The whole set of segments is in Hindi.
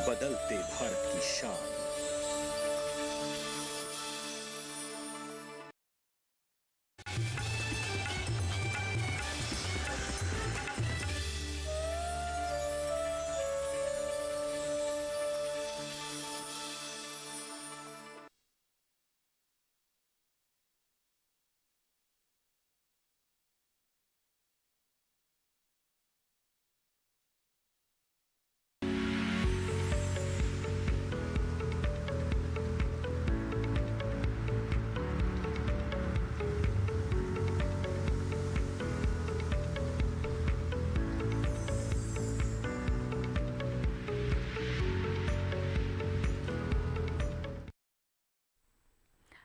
बदलते भारत की शान।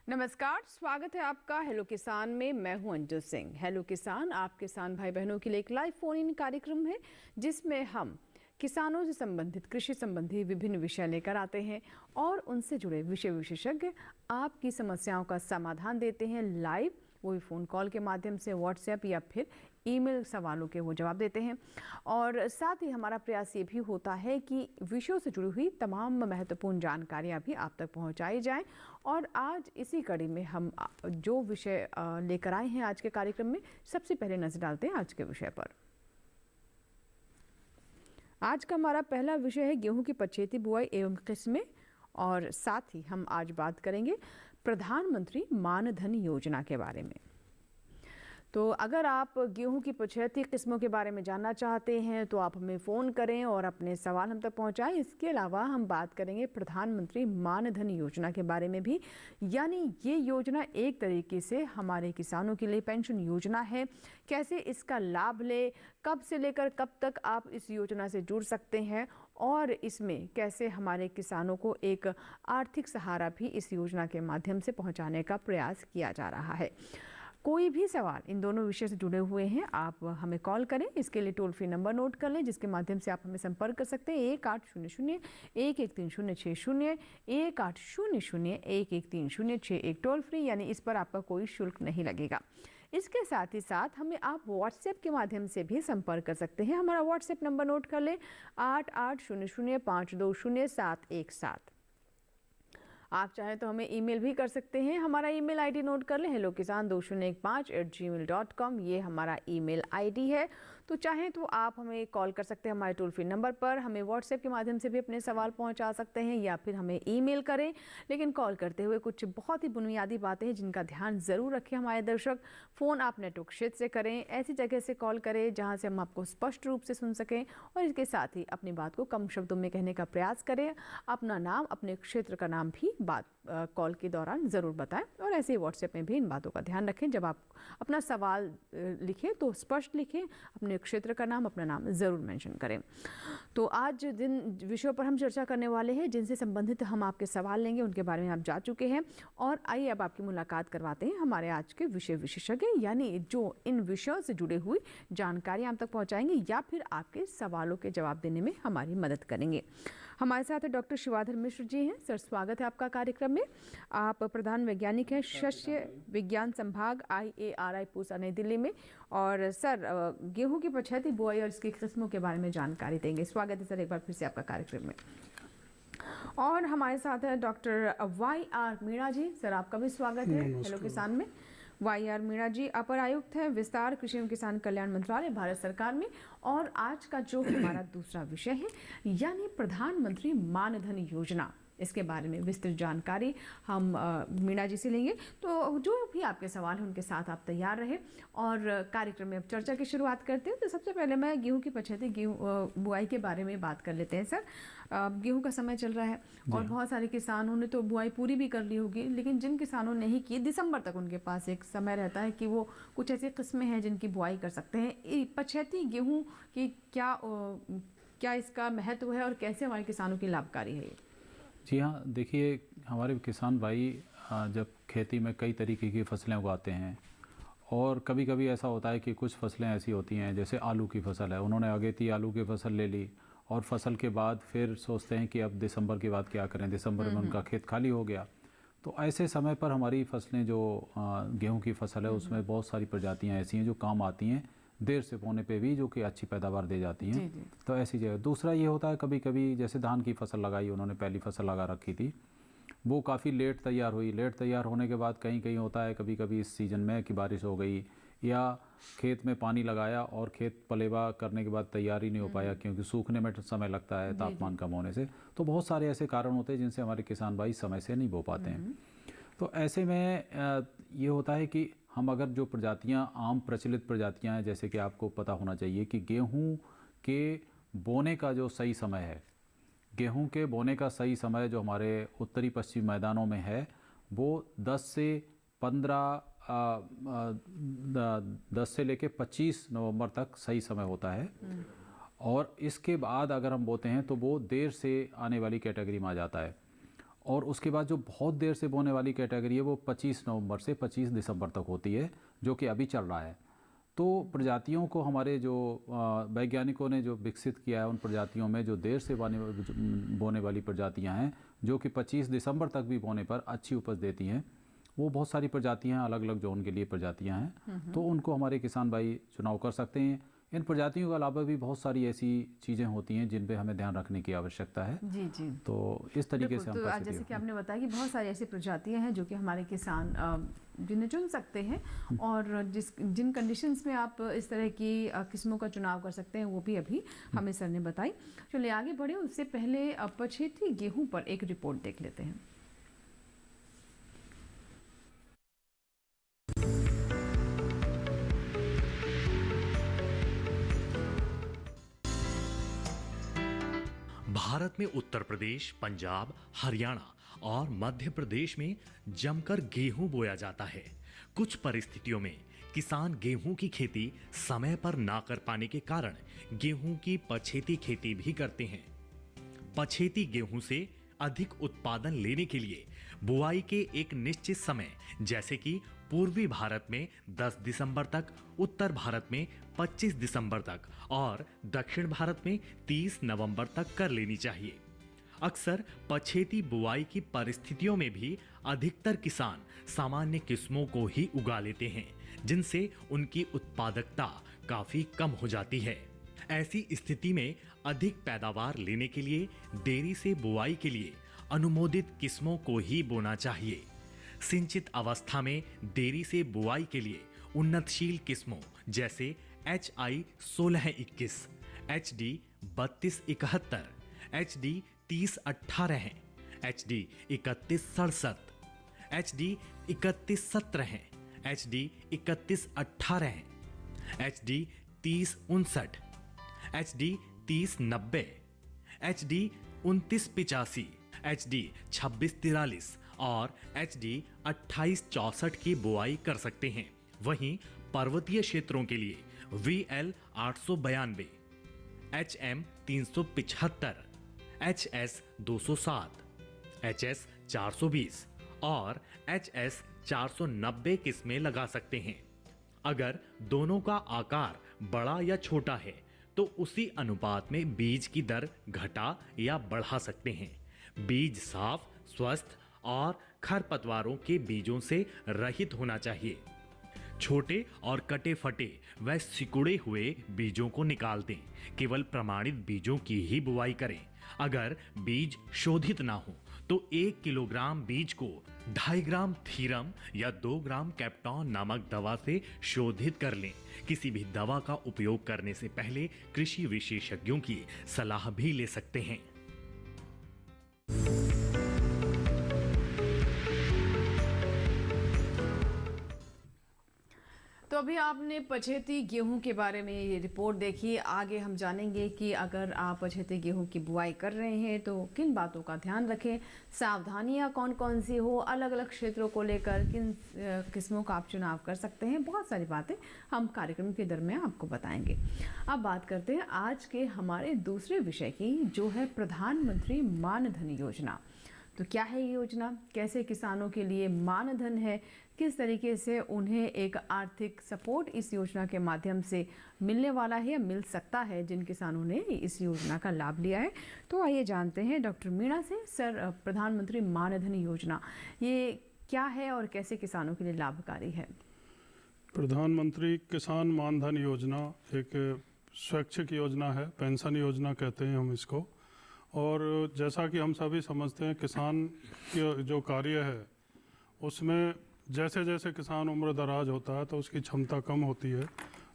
नमस्कार, स्वागत है आपका हेलो किसान में। मैं हूं अंजू सिंह। हेलो किसान आप किसान भाई बहनों के लिए एक लाइव फोन इन कार्यक्रम है जिसमें हम किसानों से संबंधित कृषि संबंधी विभिन्न विषय लेकर आते हैं और उनसे जुड़े विषय विशेषज्ञ आपकी समस्याओं का समाधान देते हैं लाइव, वो भी फ़ोन कॉल के माध्यम से, व्हाट्सएप या फिर ईमेल सवालों के वो जवाब देते हैं। और साथ ही हमारा प्रयास ये भी होता है कि विषयों से जुड़ी हुई तमाम महत्वपूर्ण जानकारियाँ भी आप तक पहुँचाई जाएं। और आज इसी कड़ी में हम जो विषय लेकर आए हैं आज के कार्यक्रम में, सबसे पहले नजर डालते हैं आज के विषय पर। आज का हमारा पहला विषय है गेहूं की पछेती बुआई एवं किस्में, और साथ ही हम आज बात करेंगे प्रधानमंत्री मानधन योजना के बारे में। तो अगर आप गेहूं की पछेती किस्मों के बारे में जानना चाहते हैं तो आप हमें फ़ोन करें और अपने सवाल हम तक पहुंचाएं। इसके अलावा हम बात करेंगे प्रधानमंत्री मानधन योजना के बारे में भी, यानी ये योजना एक तरीके से हमारे किसानों के लिए पेंशन योजना है। कैसे इसका लाभ ले, कब से लेकर कब तक आप इस योजना से जुड़ सकते हैं और इसमें कैसे हमारे किसानों को एक आर्थिक सहारा भी इस योजना के माध्यम से पहुँचाने का प्रयास किया जा रहा है। कोई भी सवाल इन दोनों विषय से जुड़े हुए हैं, आप हमें कॉल करें। इसके लिए टोल फ्री नंबर नोट कर लें जिसके माध्यम से आप हमें संपर्क कर सकते हैं 1800-113060, 1800-113061 टोल फ्री, यानी इस पर आपका कोई शुल्क नहीं लगेगा। इसके साथ ही साथ हमें आप व्हाट्सएप के माध्यम से भी संपर्क कर सकते हैं। हमारा व्हाट्सएप नंबर नोट कर लें 8800520717। आप चाहें तो हमें ईमेल भी कर सकते हैं। हमारा ईमेल आईडी नोट कर लें hellokisan2015@gmail.com, ये हमारा ईमेल आईडी है। तो चाहें तो आप हमें कॉल कर सकते हैं हमारे टोल फ्री नंबर पर, हमें व्हाट्सएप के माध्यम से भी अपने सवाल पहुंचा सकते हैं या फिर हमें ईमेल करें। लेकिन कॉल करते हुए कुछ बहुत ही बुनियादी बातें हैं जिनका ध्यान ज़रूर रखें हमारे दर्शक। फ़ोन आप नेटवर्क क्षेत्र से करें, ऐसी जगह से कॉल करें जहाँ से हम आपको स्पष्ट रूप से सुन सकें, और इसके साथ ही अपनी बात को कम शब्दों में कहने का प्रयास करें। अपना नाम, अपने क्षेत्र का नाम भी बात कॉल के दौरान ज़रूर बताएं, और ऐसे ही व्हाट्सएप में भी इन बातों का ध्यान रखें। जब आप अपना सवाल लिखें तो स्पष्ट लिखें, अपने क्षेत्र का नाम, अपना नाम ज़रूर मेंशन करें। तो आज जिन विषयों पर हम चर्चा करने वाले हैं, जिनसे संबंधित हम आपके सवाल लेंगे, उनके बारे में आप जा चुके हैं। और आइए अब आपकी मुलाकात करवाते हैं हमारे आज के विषय विशेषज्ञ, यानी जो इन विषयों से जुड़े हुई जानकारी आप तक पहुँचाएंगे या फिर आपके सवालों के जवाब देने में हमारी मदद करेंगे। हमारे साथ डॉक्टर शिवाधर मिश्र जी हैं। सर, स्वागत है आपका कार्यक्रम में। आप प्रधान वैज्ञानिक हैं शस्य विज्ञान संभाग IARI पूसा नई दिल्ली में। और सर, गेहूं की पछेती बुआई और इसकी किस्मों के बारे में जानकारी देंगे। स्वागत है सर एक बार फिर से आपका कार्यक्रम में। और हमारे साथ है डॉक्टर YR मीणा जी। सर, आपका भी स्वागत है हेलो किसान में। YR मीणा जी अपर आयुक्त है विस्तार कृषि एवं किसान कल्याण मंत्रालय भारत सरकार में। और आज का जो हमारा दूसरा विषय है, यानी प्रधानमंत्री मानधन योजना, इसके बारे में विस्तृत जानकारी हम मीणा जी से लेंगे। तो जो भी आपके सवाल हैं उनके साथ आप तैयार रहे और कार्यक्रम में अब चर्चा की शुरुआत करते हैं। तो सबसे पहले मैं गेहूं की पछेती बुआई के बारे में बात कर लेते हैं। सर, गेहूं का समय चल रहा है और बहुत सारे किसानों ने तो बुआई पूरी भी कर ली होगी, लेकिन जिन किसानों ने नहीं की, दिसंबर तक उनके पास एक समय रहता है कि वो कुछ ऐसी किस्में हैं जिनकी बुआई कर सकते हैं। पछेती गेहूँ की क्या इसका महत्व है और कैसे हमारे किसानों की लाभकारी है ये? जी हाँ, देखिए हमारे किसान भाई जब खेती में कई तरीके की फसलें उगाते हैं, और कभी कभी ऐसा होता है कि कुछ फसलें ऐसी होती हैं, जैसे आलू की फसल है, उन्होंने अगेती आलू की फसल ले ली और फसल के बाद फिर सोचते हैं कि अब दिसंबर के बाद क्या करें, दिसंबर में उनका खेत खाली हो गया। तो ऐसे समय पर हमारी फसलें जो गेहूं की फसल है उसमें बहुत सारी प्रजातियां ऐसी हैं जो काम आती हैं, देर से बोने पे भी जो कि अच्छी पैदावार दे जाती हैं। जी, जी। तो ऐसी जगह दूसरा ये होता है, कभी कभी जैसे धान की फसल लगाई, उन्होंने पहली फसल लगा रखी थी, वो काफ़ी लेट तैयार हुई। लेट तैयार होने के बाद कहीं कहीं होता है कभी कभी इस सीज़न में कि बारिश हो गई, या खेत में पानी लगाया और खेत पलेवा करने के बाद तैयार ही नहीं हो पाया, क्योंकि सूखने में समय लगता है तापमान कम होने से। तो बहुत सारे ऐसे कारण होते हैं जिनसे हमारे किसान भाई समय से नहीं बो पाते हैं। तो ऐसे में ये होता है कि हम अगर जो प्रजातियाँ आम प्रचलित प्रजातियाँ हैं, जैसे कि आपको पता होना चाहिए कि गेहूँ के बोने का जो सही समय है, गेहूं के बोने का सही समय जो हमारे उत्तरी पश्चिमी मैदानों में है, वो 10 से लेके 25 नवंबर तक सही समय होता है। और इसके बाद अगर हम बोते हैं तो वो देर से आने वाली कैटेगरी में आ जाता है। और उसके बाद जो बहुत देर से बोने वाली कैटेगरी है वो 25 नवंबर से 25 दिसंबर तक होती है, जो कि अभी चल रहा है। तो प्रजातियों को हमारे जो वैज्ञानिकों ने जो विकसित किया है, उन प्रजातियों में जो देर से बोने वाली प्रजातियां हैं, जो कि 25 दिसंबर तक भी बोने पर अच्छी उपज देती हैं, वो बहुत सारी प्रजातियां हैं, अलग अलग जोन के लिए प्रजातियां हैं। तो उनको हमारे किसान भाई चुनाव कर सकते हैं। इन प्रजातियों के अलावा भी बहुत सारी ऐसी चीज़ें होती हैं जिन पे हमें ध्यान रखने की आवश्यकता है। जी, जी। तो इस तरीके से हम तो आज जैसे कि आपने बताया कि बहुत सारी ऐसी प्रजातियां हैं जो कि हमारे किसान जिन्हें चुन सकते हैं, और जिन कंडीशंस में आप इस तरह की किस्मों का चुनाव कर सकते हैं वो भी अभी हमें सर ने बताई। चलिए आगे बढ़े, उससे पहले पछेती गेहूं पर एक रिपोर्ट देख लेते हैं। भारत में उत्तर प्रदेश, पंजाब, हरियाणा और मध्य प्रदेश में जमकर गेहूं बोया जाता है। कुछ परिस्थितियों में किसान गेहूं की खेती समय पर ना कर पाने के कारण गेहूं की पछेती खेती भी करते हैं। पछेती गेहूं से अधिक उत्पादन लेने के लिए बुआई के एक निश्चित समय, जैसे कि पूर्वी भारत में 10 दिसंबर तक, उत्तर भारत में 25 दिसंबर तक और दक्षिण भारत में 30 नवंबर तक कर लेनी चाहिए। अक्सर पछेती बुआई की परिस्थितियों में भी अधिकतर किसान सामान्य किस्मों को ही उगा लेते हैं, जिनसे उनकी उत्पादकता काफी कम हो जाती है। ऐसी स्थिति में अधिक पैदावार लेने के लिए देरी से बुआई के लिए अनुमोदित किस्मों को ही बोना चाहिए। सिंचित अवस्था में देरी से बुआई के लिए उन्नतशील किस्मों जैसे HI 1621, HD 3271, HD 3018 हैं, HD 3167, HD 3117 हैं, HD 3118 हैं, HD 3059, HD 3090, HD 2985, HD 2643 और HD 2864 की बुआई कर सकते हैं। वहीं पर्वतीय क्षेत्रों के लिए VL 892, HM 375, HS 207, HS 420 और HS 490 किस्में लगा सकते हैं। अगर दोनों का आकार बड़ा या छोटा है तो उसी अनुपात में बीज की दर घटा या बढ़ा सकते हैं। बीज साफ, स्वस्थ और खरपतवारों के बीजों से रहित होना चाहिए। छोटे और कटे फटे व सिकुड़े हुए बीजों को निकाल दें। केवल प्रमाणित बीजों की ही बुआई करें। अगर बीज शोधित ना हो तो 1 किलोग्राम बीज को 2.5 ग्राम थीरम या 2 ग्राम कैप्टॉन नामक दवा से शोधित कर लें। किसी भी दवा का उपयोग करने से पहले कृषि विशेषज्ञों की सलाह भी ले सकते हैं। तो अभी आपने पछेती गेहूं के बारे में ये रिपोर्ट देखी। आगे हम जानेंगे कि अगर आप पछेती गेहूं की बुआई कर रहे हैं तो किन बातों का ध्यान रखें, सावधानियां कौन कौन सी हो, अलग अलग क्षेत्रों को लेकर किन किस्मों का आप चुनाव कर सकते हैं। बहुत सारी बातें हम कार्यक्रम के दरमियान आपको बताएंगे। अब बात करते हैं आज के हमारे दूसरे विषय की, जो है प्रधानमंत्री मानधन योजना। तो क्या है ये योजना, कैसे किसानों के लिए मानधन है, किस तरीके से उन्हें एक आर्थिक सपोर्ट इस योजना के माध्यम से मिलने वाला है या मिल सकता है जिन किसानों ने इस योजना का लाभ लिया है। तो आइए जानते हैं डॉक्टर मीणा से। सर, प्रधानमंत्री मानधन योजना ये क्या है और कैसे किसानों के लिए लाभकारी है? प्रधानमंत्री किसान मानधन योजना एक स्वैच्छिक योजना है, पेंशन योजना कहते हैं हम इसको। और जैसा कि हम सभी समझते हैं, किसान की जो कार्य है उसमें जैसे जैसे किसान उम्र दराज होता है तो उसकी क्षमता कम होती है,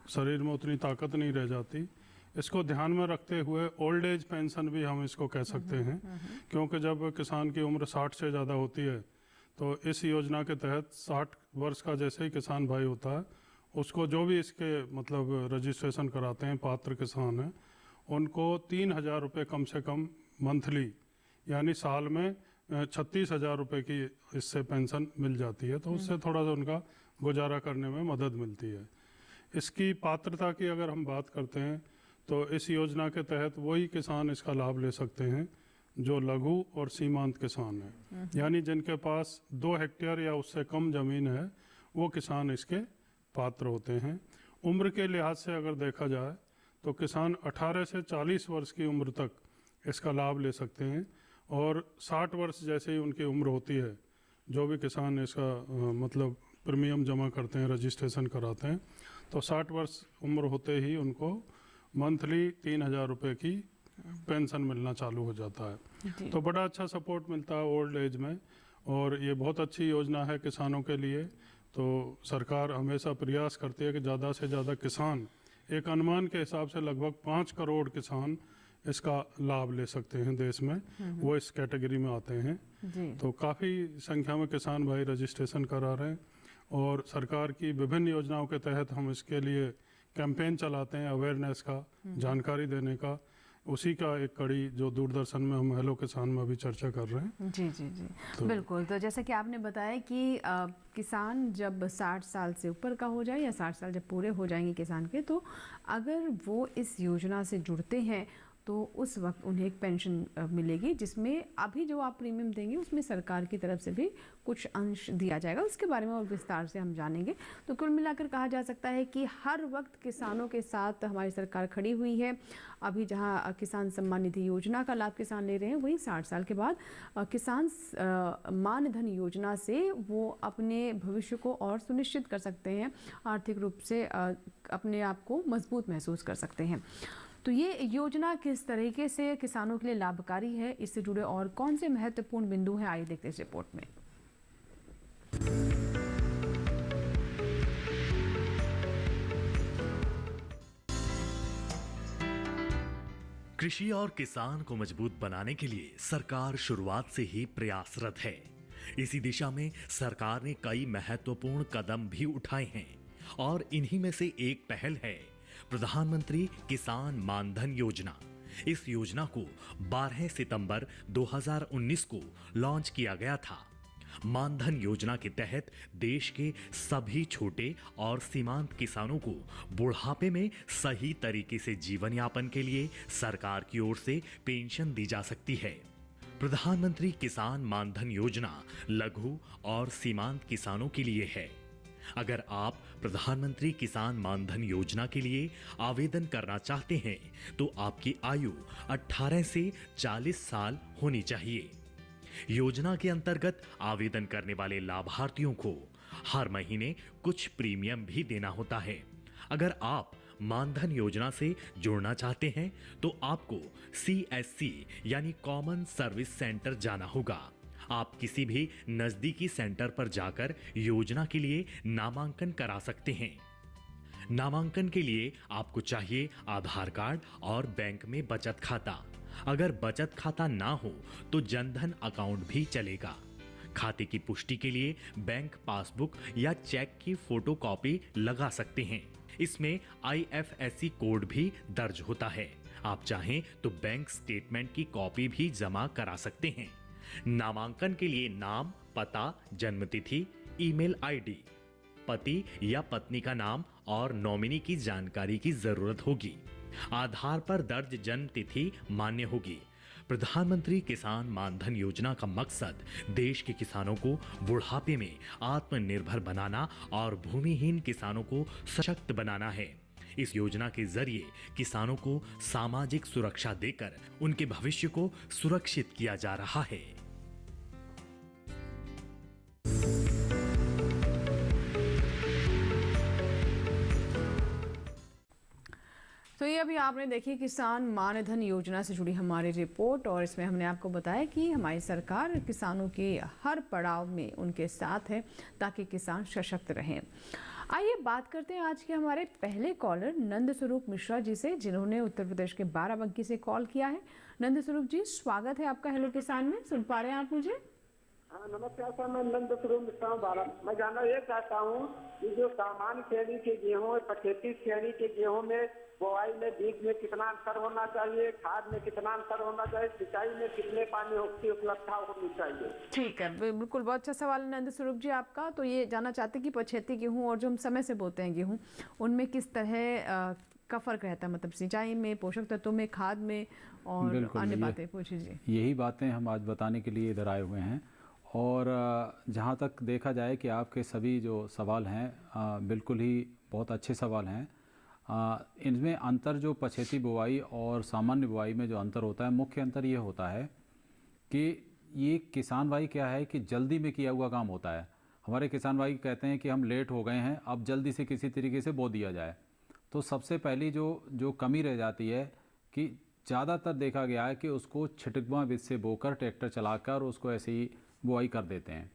शरीर में उतनी ताकत नहीं रह जाती। इसको ध्यान में रखते हुए ओल्ड एज पेंशन भी हम इसको कह सकते हैं, क्योंकि जब किसान की उम्र 60 से ज़्यादा होती है तो इस योजना के तहत 60 वर्ष का जैसे ही किसान भाई होता है, उसको जो भी इसके मतलब रजिस्ट्रेशन कराते हैं पात्र किसान हैं, उनको 3,000 रुपये कम से कम मंथली यानी साल में 36,000 रुपये की इससे पेंशन मिल जाती है। तो उससे थोड़ा सा उनका गुजारा करने में मदद मिलती है। इसकी पात्रता की अगर हम बात करते हैं तो इस योजना के तहत वही किसान इसका लाभ ले सकते हैं जो लघु और सीमांत किसान हैं, यानी जिनके पास 2 हेक्टेयर या उससे कम ज़मीन है, वो किसान इसके पात्र होते हैं। उम्र के लिहाज से अगर देखा जाए तो किसान 18 से 40 वर्ष की उम्र तक इसका लाभ ले सकते हैं, और 60 वर्ष जैसे ही उनकी उम्र होती है, जो भी किसान इसका मतलब प्रीमियम जमा करते हैं, रजिस्ट्रेशन कराते हैं, तो 60 वर्ष उम्र होते ही उनको मंथली 3,000 रुपये की पेंशन मिलना चालू हो जाता है। तो बड़ा अच्छा सपोर्ट मिलता है ओल्ड एज में, और ये बहुत अच्छी योजना है किसानों के लिए। तो सरकार हमेशा प्रयास करती है कि ज़्यादा से ज़्यादा किसान, एक अनुमान के हिसाब से लगभग 5 करोड़ किसान इसका लाभ ले सकते हैं देश में, वो इस कैटेगरी में आते हैं। तो काफ़ी संख्या में किसान भाई रजिस्ट्रेशन करा रहे हैं, और सरकार की विभिन्न योजनाओं के तहत हम इसके लिए कैंपेन चलाते हैं, अवेयरनेस का, जानकारी देने का। उसी का एक कड़ी जो दूरदर्शन में हम हेलो किसान में अभी चर्चा कर रहे हैं। जी जी जी तो बिल्कुल। तो जैसे कि आपने बताया कि किसान जब 60 साल से ऊपर का हो जाए या 60 साल जब पूरे हो जाएंगे किसान के, तो अगर वो इस योजना से जुड़ते हैं तो उस वक्त उन्हें एक पेंशन मिलेगी, जिसमें अभी जो आप प्रीमियम देंगे उसमें सरकार की तरफ से भी कुछ अंश दिया जाएगा। उसके बारे में और विस्तार से हम जानेंगे। तो कुल मिलाकर कहा जा सकता है कि हर वक्त किसानों के साथ हमारी सरकार खड़ी हुई है। अभी जहां किसान सम्मान निधि योजना का लाभ किसान ले रहे हैं, वहीं 60 साल के बाद किसान मानधन योजना से वो अपने भविष्य को और सुनिश्चित कर सकते हैं, आर्थिक रूप से अपने आप को मजबूत महसूस कर सकते हैं। तो ये योजना किस तरीके से किसानों के लिए लाभकारी है, इससे जुड़े और कौन से महत्वपूर्ण बिंदु हैं, आइए देखते हैं इस रिपोर्ट में। कृषि और किसान को मजबूत बनाने के लिए सरकार शुरुआत से ही प्रयासरत है। इसी दिशा में सरकार ने कई महत्वपूर्ण कदम भी उठाए हैं, और इन्हीं में से एक पहल है प्रधानमंत्री किसान मानधन योजना। इस योजना को 12 सितंबर 2019 को लॉन्च किया गया था। मानधन योजना के तहत देश के सभी छोटे और सीमांत किसानों को बुढ़ापे में सही तरीके से जीवन यापन के लिए सरकार की ओर से पेंशन दी जा सकती है। प्रधानमंत्री किसान मानधन योजना लघु और सीमांत किसानों के लिए है। अगर आप प्रधानमंत्री किसान मानधन योजना के लिए आवेदन करना चाहते हैं तो आपकी आयु 18 से 40 साल होनी चाहिए। योजना के अंतर्गत आवेदन करने वाले लाभार्थियों को हर महीने कुछ प्रीमियम भी देना होता है। अगर आप मानधन योजना से जुड़ना चाहते हैं तो आपको CSC यानी कॉमन सर्विस सेंटर जाना होगा। आप किसी भी नजदीकी सेंटर पर जाकर योजना के लिए नामांकन करा सकते हैं। नामांकन के लिए आपको चाहिए आधार कार्ड और बैंक में बचत खाता। अगर बचत खाता ना हो तो जनधन अकाउंट भी चलेगा। खाते की पुष्टि के लिए बैंक पासबुक या चेक की फोटोकॉपी लगा सकते हैं। इसमें IFSC कोड भी दर्ज होता है। आप चाहें तो बैंक स्टेटमेंट की कॉपी भी जमा करा सकते हैं। नामांकन के लिए नाम, पता, जन्मतिथि, ईमेल ID, पति या पत्नी का नाम और नॉमिनी की जानकारी की जरूरत होगी। आधार पर दर्ज जन्म तिथि मान्य होगी। प्रधानमंत्री किसान मानधन योजना का मकसद देश के किसानों को बुढ़ापे में आत्मनिर्भर बनाना और भूमिहीन किसानों को सशक्त बनाना है। इस योजना के जरिए किसानों को सामाजिक सुरक्षा देकर उनके भविष्य को सुरक्षित किया जा रहा है। तो ये अभी आपने देखी किसान मान धन योजना से जुड़ी हमारी रिपोर्ट, और इसमें हमने आपको बताया कि हमारी सरकार किसानों के हर पड़ाव में उनके साथ है ताकि किसान सशक्त रहें। आइए बात करते हैं आज के हमारे पहले कॉलर नंद स्वरूप मिश्रा जी से, जिन्होंने उत्तर प्रदेश के बाराबंकी से कॉल किया है। नंद स्वरूप जी, स्वागत है आपका हेलो किसान में। सुन पा रहे हैं आप मुझे? हाँ नमस्कार सर, मैं नंद स्वरूप मिश्रा हूँ बारा। मैं जानना ये चाहता हूँ कि जो सामान्य श्रेणी के गेहूँ और 25 श्रेणी के गेहूँ में बुआई में बीज में कितना अंतर होना चाहिए, खाद में कितना अंतर होना चाहिए, सिंचाई में कितने पानी की उपलब्धता होनी चाहिए? ठीक है, बिल्कुल, बहुत अच्छा सवाल है नंद स्वरूप जी आपका। तो ये जानना चाहते हैं कि 25 गेहूँ और जो हम समय से बोते हैं गेहूँ, उनमें किस तरह का फर्क रहता है, मतलब सिंचाई में, पोषक तत्वों में, खाद में और अन्य बातें पूछिए। यही बातें हम आज बताने के लिए इधर आए हुए हैं। और जहाँ तक देखा जाए कि आपके सभी जो सवाल हैं बिल्कुल ही बहुत अच्छे सवाल हैं। इनमें अंतर जो पछेती बुआई और सामान्य बुआई में जो अंतर होता है, मुख्य अंतर ये होता है कि ये किसान भाई क्या है कि जल्दी में किया हुआ काम होता है। हमारे किसान भाई कहते हैं कि हम लेट हो गए हैं, अब जल्दी से किसी तरीके से बो दिया जाए। तो सबसे पहली जो कमी रह जाती है कि ज़्यादातर देखा गया है कि उसको छिटकवा बीज से बोकर ट्रैक्टर चलाकर उसको ऐसे ही बुआई कर देते हैं।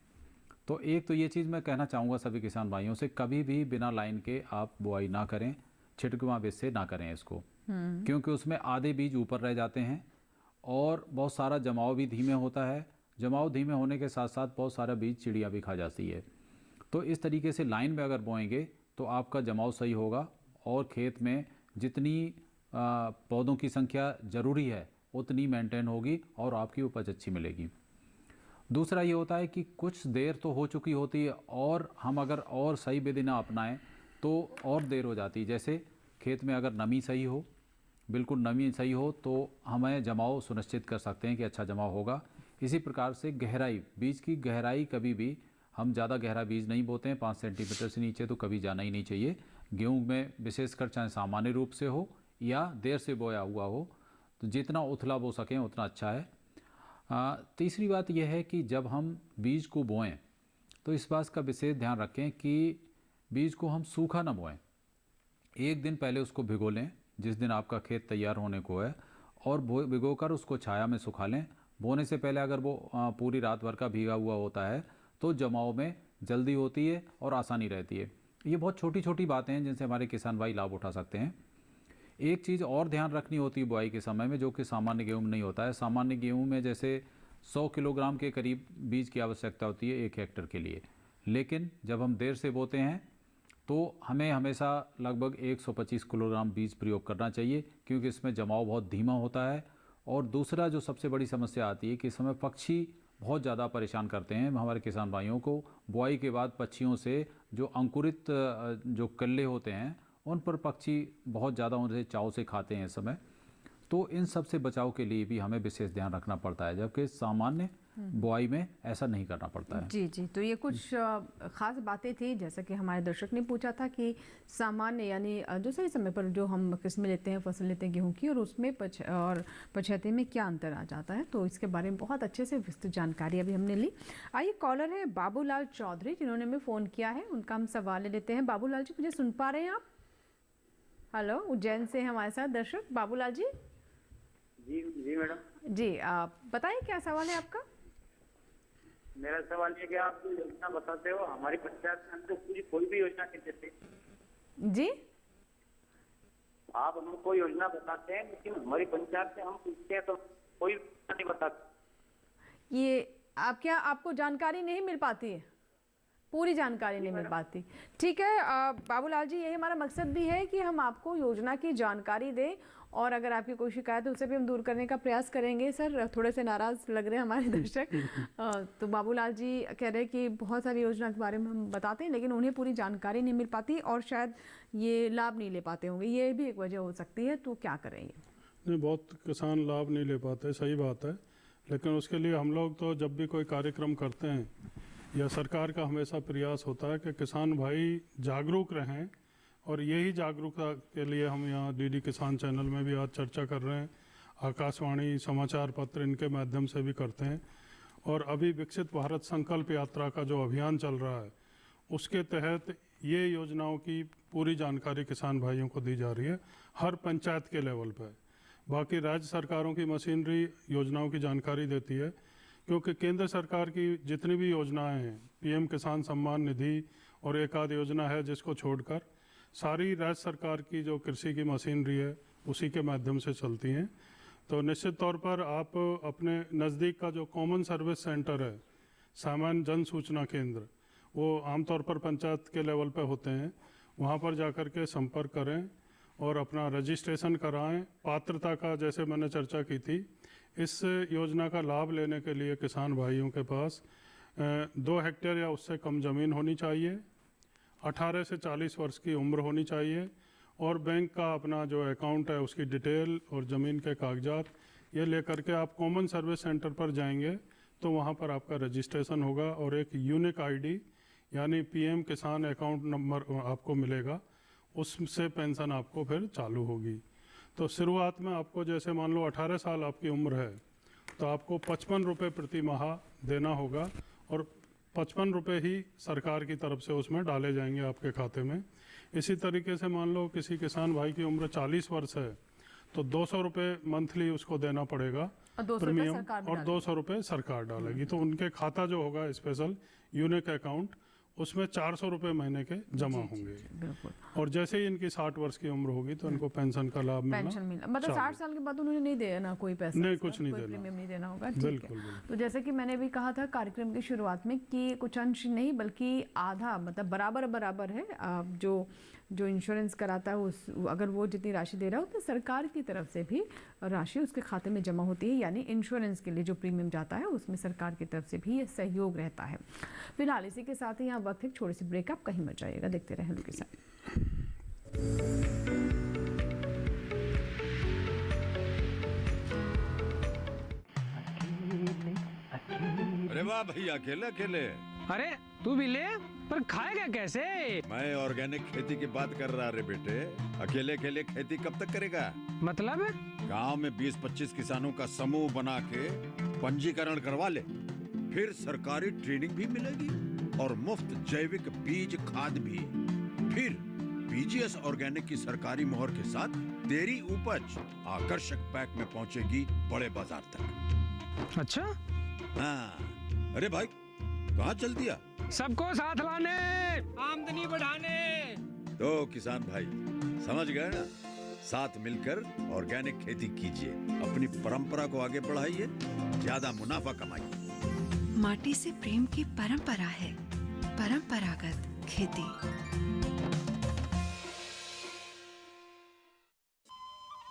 तो एक तो ये चीज़ मैं कहना चाहूँगा सभी किसान भाइयों से, कभी भी बिना लाइन के आप बुआई ना करें, छिटकवा बीज से ना करें इसको, क्योंकि उसमें आधे बीज ऊपर रह जाते हैं और बहुत सारा जमाव भी धीमे होता है। जमाव धीमे होने के साथ साथ बहुत सारा बीज चिड़िया भी खा जाती है। तो इस तरीके से लाइन में अगर बोएंगे तो आपका जमाव सही होगा और खेत में जितनी पौधों की संख्या ज़रूरी है उतनी मेंटेन होगी और आपकी उपज अच्छी मिलेगी। दूसरा ये होता है कि कुछ देर तो हो चुकी होती है और हम अगर और सही विधि ना अपनाएं तो और देर हो जाती है। जैसे खेत में अगर नमी सही हो, बिल्कुल नमी सही हो, तो हमें जमाव सुनिश्चित कर सकते हैं कि अच्छा जमाव होगा। इसी प्रकार से गहराई, बीज की गहराई, कभी भी हम ज़्यादा गहरा बीज नहीं बोते हैं। 5 सेंटीमीटर से नीचे तो कभी जाना ही नहीं चाहिए। गेहूँ में विशेषकर चाहे सामान्य रूप से हो या देर से बोया हुआ हो, तो जितना उथला बो सकें उतना अच्छा है। तीसरी बात यह है कि जब हम बीज को बोएं तो इस बात का विशेष ध्यान रखें कि बीज को हम सूखा ना बोएं। एक दिन पहले उसको भिगो लें जिस दिन आपका खेत तैयार होने को है, और भिगोकर उसको छाया में सुखा लें। बोने से पहले अगर वो पूरी रात भर का भीगा हुआ होता है तो जमाव में जल्दी होती है और आसानी रहती है। ये बहुत छोटी छोटी बातें हैं जिनसे हमारे किसान भाई लाभ उठा सकते हैं। एक चीज़ और ध्यान रखनी होती है बुआई के समय में, जो कि सामान्य गेहूँ में नहीं होता है। सामान्य गेहूँ में जैसे 100 किलोग्राम के करीब बीज की आवश्यकता होती है 1 हेक्टेयर के लिए, लेकिन जब हम देर से बोते हैं तो हमें हमेशा लगभग 125 किलोग्राम बीज प्रयोग करना चाहिए, क्योंकि इसमें जमाव बहुत धीमा होता है। और दूसरा जो सबसे बड़ी समस्या आती है कि इस समय पक्षी बहुत ज़्यादा परेशान करते हैं हमारे किसान भाइयों को। बुआई के बाद पक्षियों से जो अंकुरित जो कल्ले होते हैं उन पर पक्षी बहुत ज़्यादा उनसे चाव से खाते हैं इस समय। तो इन सब से बचाव के लिए भी हमें विशेष ध्यान रखना पड़ता है, जबकि सामान्य बुआई में ऐसा नहीं करना पड़ता है। जी जी, तो ये कुछ ख़ास बातें थी, जैसा कि हमारे दर्शक ने पूछा था कि सामान्य यानी जो सही समय पर जो हम किस्में लेते हैं, फसल लेते हैं गेहूं की, और उसमें पछेते में क्या अंतर आ जाता है। तो इसके बारे में बहुत अच्छे से विस्तृत जानकारी अभी हमने ली। आइए, कॉलर है बाबूलाल चौधरी, जिन्होंने हमें फ़ोन किया है। उनका हम सवाल ले लेते हैं। बाबूलाल जी, मुझे सुन पा रहे हैं आप? हेलो, उज्जैन से हैं हमारे साथ दर्शक। बाबूलाल जी। जी मैडम जी, आप बताइए क्या सवाल है आपका? मेरा सवाल ये कि आप योजना बताते हो, हमारी पंचायत में हमको पूरी कोई भी योजना नहीं देते। जी, आप हमको कोई योजना बताते हैं लेकिन हमारी पंचायत में हम पूछते हैं तो कोई योजना नहीं बताते। ये आपको जानकारी नहीं मिल पाती है, पूरी जानकारी नहीं मिल पाती। ठीक है बाबूलाल जी, यही हमारा मकसद भी है कि हम आपको योजना की जानकारी दें, और अगर आपकी कोई शिकायत है उसे भी हम दूर करने का प्रयास करेंगे। सर थोड़े से नाराज़ लग रहे हैं हमारे दर्शक। तो बाबूलाल जी कह रहे हैं कि बहुत सारी योजना के बारे में हम बताते हैं लेकिन उन्हें पूरी जानकारी नहीं मिल पाती और शायद ये लाभ नहीं ले पाते होंगे, ये भी एक वजह हो सकती है। तो क्या करेंगे? नहीं, बहुत किसान लाभ नहीं ले पाते, सही बात है। लेकिन उसके लिए हम लोग तो जब भी कोई कार्यक्रम करते हैं या सरकार का हमेशा प्रयास होता है कि किसान भाई जागरूक रहें, और यही जागरूकता के लिए हम यहाँ डीडी किसान चैनल में भी आज चर्चा कर रहे हैं, आकाशवाणी, समाचार पत्र, इनके माध्यम से भी करते हैं। और अभी विकसित भारत संकल्प यात्रा का जो अभियान चल रहा है उसके तहत ये योजनाओं की पूरी जानकारी किसान भाइयों को दी जा रही है हर पंचायत के लेवल पर। बाकी राज्य सरकारों की मशीनरी योजनाओं की जानकारी देती है, क्योंकि केंद्र सरकार की जितनी भी योजनाएं हैं, पीएम किसान सम्मान निधि और एक आध योजना है जिसको छोड़कर, सारी राज्य सरकार की जो कृषि की मशीनरी है उसी के माध्यम से चलती हैं। तो निश्चित तौर पर आप अपने नज़दीक का जो कॉमन सर्विस सेंटर है, सामान्य जन सूचना केंद्र, वो आमतौर पर पंचायत के लेवल पे होते हैं, वहाँ पर जाकर के संपर्क करें और अपना रजिस्ट्रेशन कराएं। पात्रता का जैसे मैंने चर्चा की थी, इस योजना का लाभ लेने के लिए किसान भाइयों के पास 2 हेक्टेयर या उससे कम ज़मीन होनी चाहिए, 18 से 40 वर्ष की उम्र होनी चाहिए और बैंक का अपना जो अकाउंट है उसकी डिटेल और ज़मीन के कागजात ये लेकर के आप कॉमन सर्विस सेंटर पर जाएंगे तो वहाँ पर आपका रजिस्ट्रेशन होगा और एक यूनिक आईडी यानी पीएम किसान अकाउंट नंबर आपको मिलेगा, उससे पेंशन आपको फिर चालू होगी। तो शुरुआत में आपको जैसे मान लो 18 साल आपकी उम्र है तो आपको 55 रुपये प्रति माह देना होगा और 55 रुपये ही सरकार की तरफ से उसमें डाले जाएंगे आपके खाते में। इसी तरीके से मान लो किसी किसान भाई की उम्र 40 वर्ष है तो 200 रुपये मंथली उसको देना पड़ेगा प्रीमियम और 200 रुपये सरकार डालेगी। तो उनके खाता जो होगा स्पेशल यूनिक अकाउंट उसमें 400 रुपये महीने के जमा होंगे और जैसे ही इनकी 60 वर्ष की उम्र होगी तो इनको पेंशन का लाभ मिलना। मतलब 60 साल के बाद उन्होंने नहीं देना कोई पैसा, नहीं कुछ नहीं देना, प्रीमियम नहीं देना होगा। ठीक है। तो जैसे कि मैंने भी कहा था कार्यक्रम की शुरुआत में कि कुछ अंश नहीं बल्कि आधा मतलब बराबर है। जो इंश्योरेंस कराता है उस अगर वो जितनी राशि दे रहा है उतनी सरकार की तरफ से भी राशि उसके खाते में जमा होती है, यानी इंश्योरेंस के लिए जो प्रीमियम जाता है उसमें सरकार की तरफ से भी ये सहयोग रहता है। फिलहाल इसी के साथ ही यहाँ वक्त एक छोटी सी ब्रेक, आप कहीं मत जाइएगा, देखते रहें लोग के साथ। अरे वाह भैया, अकेले अकेले। अरे तू भी ले, पर खाएगा कैसे? मैं ऑर्गेनिक खेती की बात कर रहा रे बेटे। अकेले अकेले खेती कब तक करेगा? मतलब गांव में 20-25 किसानों का समूह बना के पंजीकरण करवा ले, फिर सरकारी ट्रेनिंग भी मिलेगी और मुफ्त जैविक बीज खाद भी। फिर पीजीएस ऑर्गेनिक की सरकारी मोहर के साथ तेरी उपज आकर्षक पैक में पहुंचेगी बड़े बाजार तक। अच्छा? हाँ। अरे भाई कहाँ चल दिया? सबको साथ लाने, आमदनी बढ़ाने। तो किसान भाई समझ गए ना, साथ मिलकर ऑर्गेनिक खेती कीजिए, अपनी परंपरा को आगे बढ़ाइए, ज्यादा मुनाफा कमाइए। माटी से प्रेम की परंपरा है परंपरागत खेती।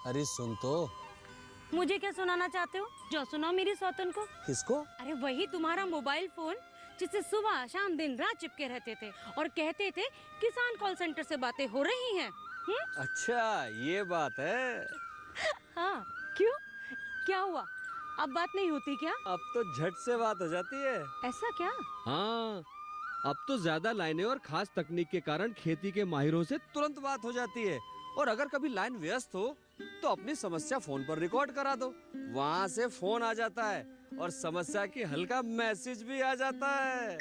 अरे सुन तो। मुझे क्या सुनाना चाहते हो? जो सुनाओ मेरी सौतन को। किसको? अरे वही तुम्हारा मोबाइल फोन जिससे सुबह शाम दिन रात चिपके रहते थे और कहते थे किसान कॉल सेंटर से बातें हो रही हैं। अच्छा ये बात है। हाँ क्यों, क्या हुआ? अब बात नहीं होती क्या? अब तो झट से बात हो जाती है। ऐसा क्या? हाँ, अब तो ज्यादा लाइनें और खास तकनीक के कारण खेती के माहिरों से तुरंत बात हो जाती है। और अगर कभी लाइन व्यस्त हो तो अपनी समस्या फोन पर रिकॉर्ड करा दो, वहाँ से फोन आ जाता है और समस्या की हल का मैसेज भी आ जाता है।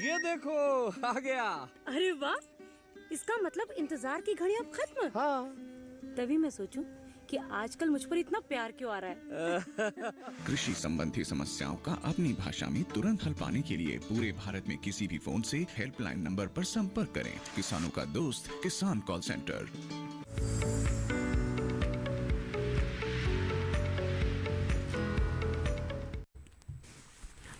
ये देखो आ गया। अरे वाह, इसका मतलब इंतजार की घड़ी अब खत्म। हाँ। तभी मैं सोचूं कि आजकल मुझ पर इतना प्यार क्यों आ रहा है। कृषि संबंधी समस्याओं का अपनी भाषा में तुरंत हल पाने के लिए पूरे भारत में किसी भी फोन से हेल्पलाइन नंबर पर संपर्क करें। किसानों का दोस्त किसान कॉल सेंटर।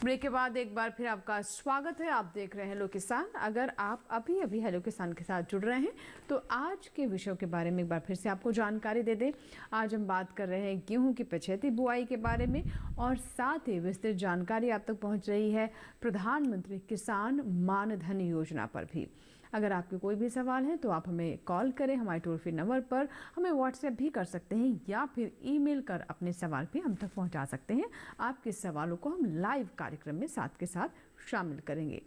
ब्रेक के बाद एक बार फिर आपका स्वागत है। आप देख रहे हैं हेलो किसान। अगर आप अभी अभी हेलो किसान के साथ जुड़ रहे हैं तो आज के विषयों के बारे में एक बार फिर से आपको जानकारी दे दें। आज हम बात कर रहे हैं गेहूं की पछेती बुआई के बारे में और साथ ही विस्तृत जानकारी आप तक पहुंच रही है प्रधानमंत्री किसान मान धन योजना पर भी। अगर आपके कोई भी सवाल है तो आप हमें कॉल करें, हमारे टोल फ्री नंबर पर, हमें व्हाट्सएप भी कर सकते हैं या फिर ईमेल कर अपने सवाल भी हम तक पहुंचा सकते हैं। आपके सवालों को हम लाइव कार्यक्रम में साथ के साथ शामिल करेंगे।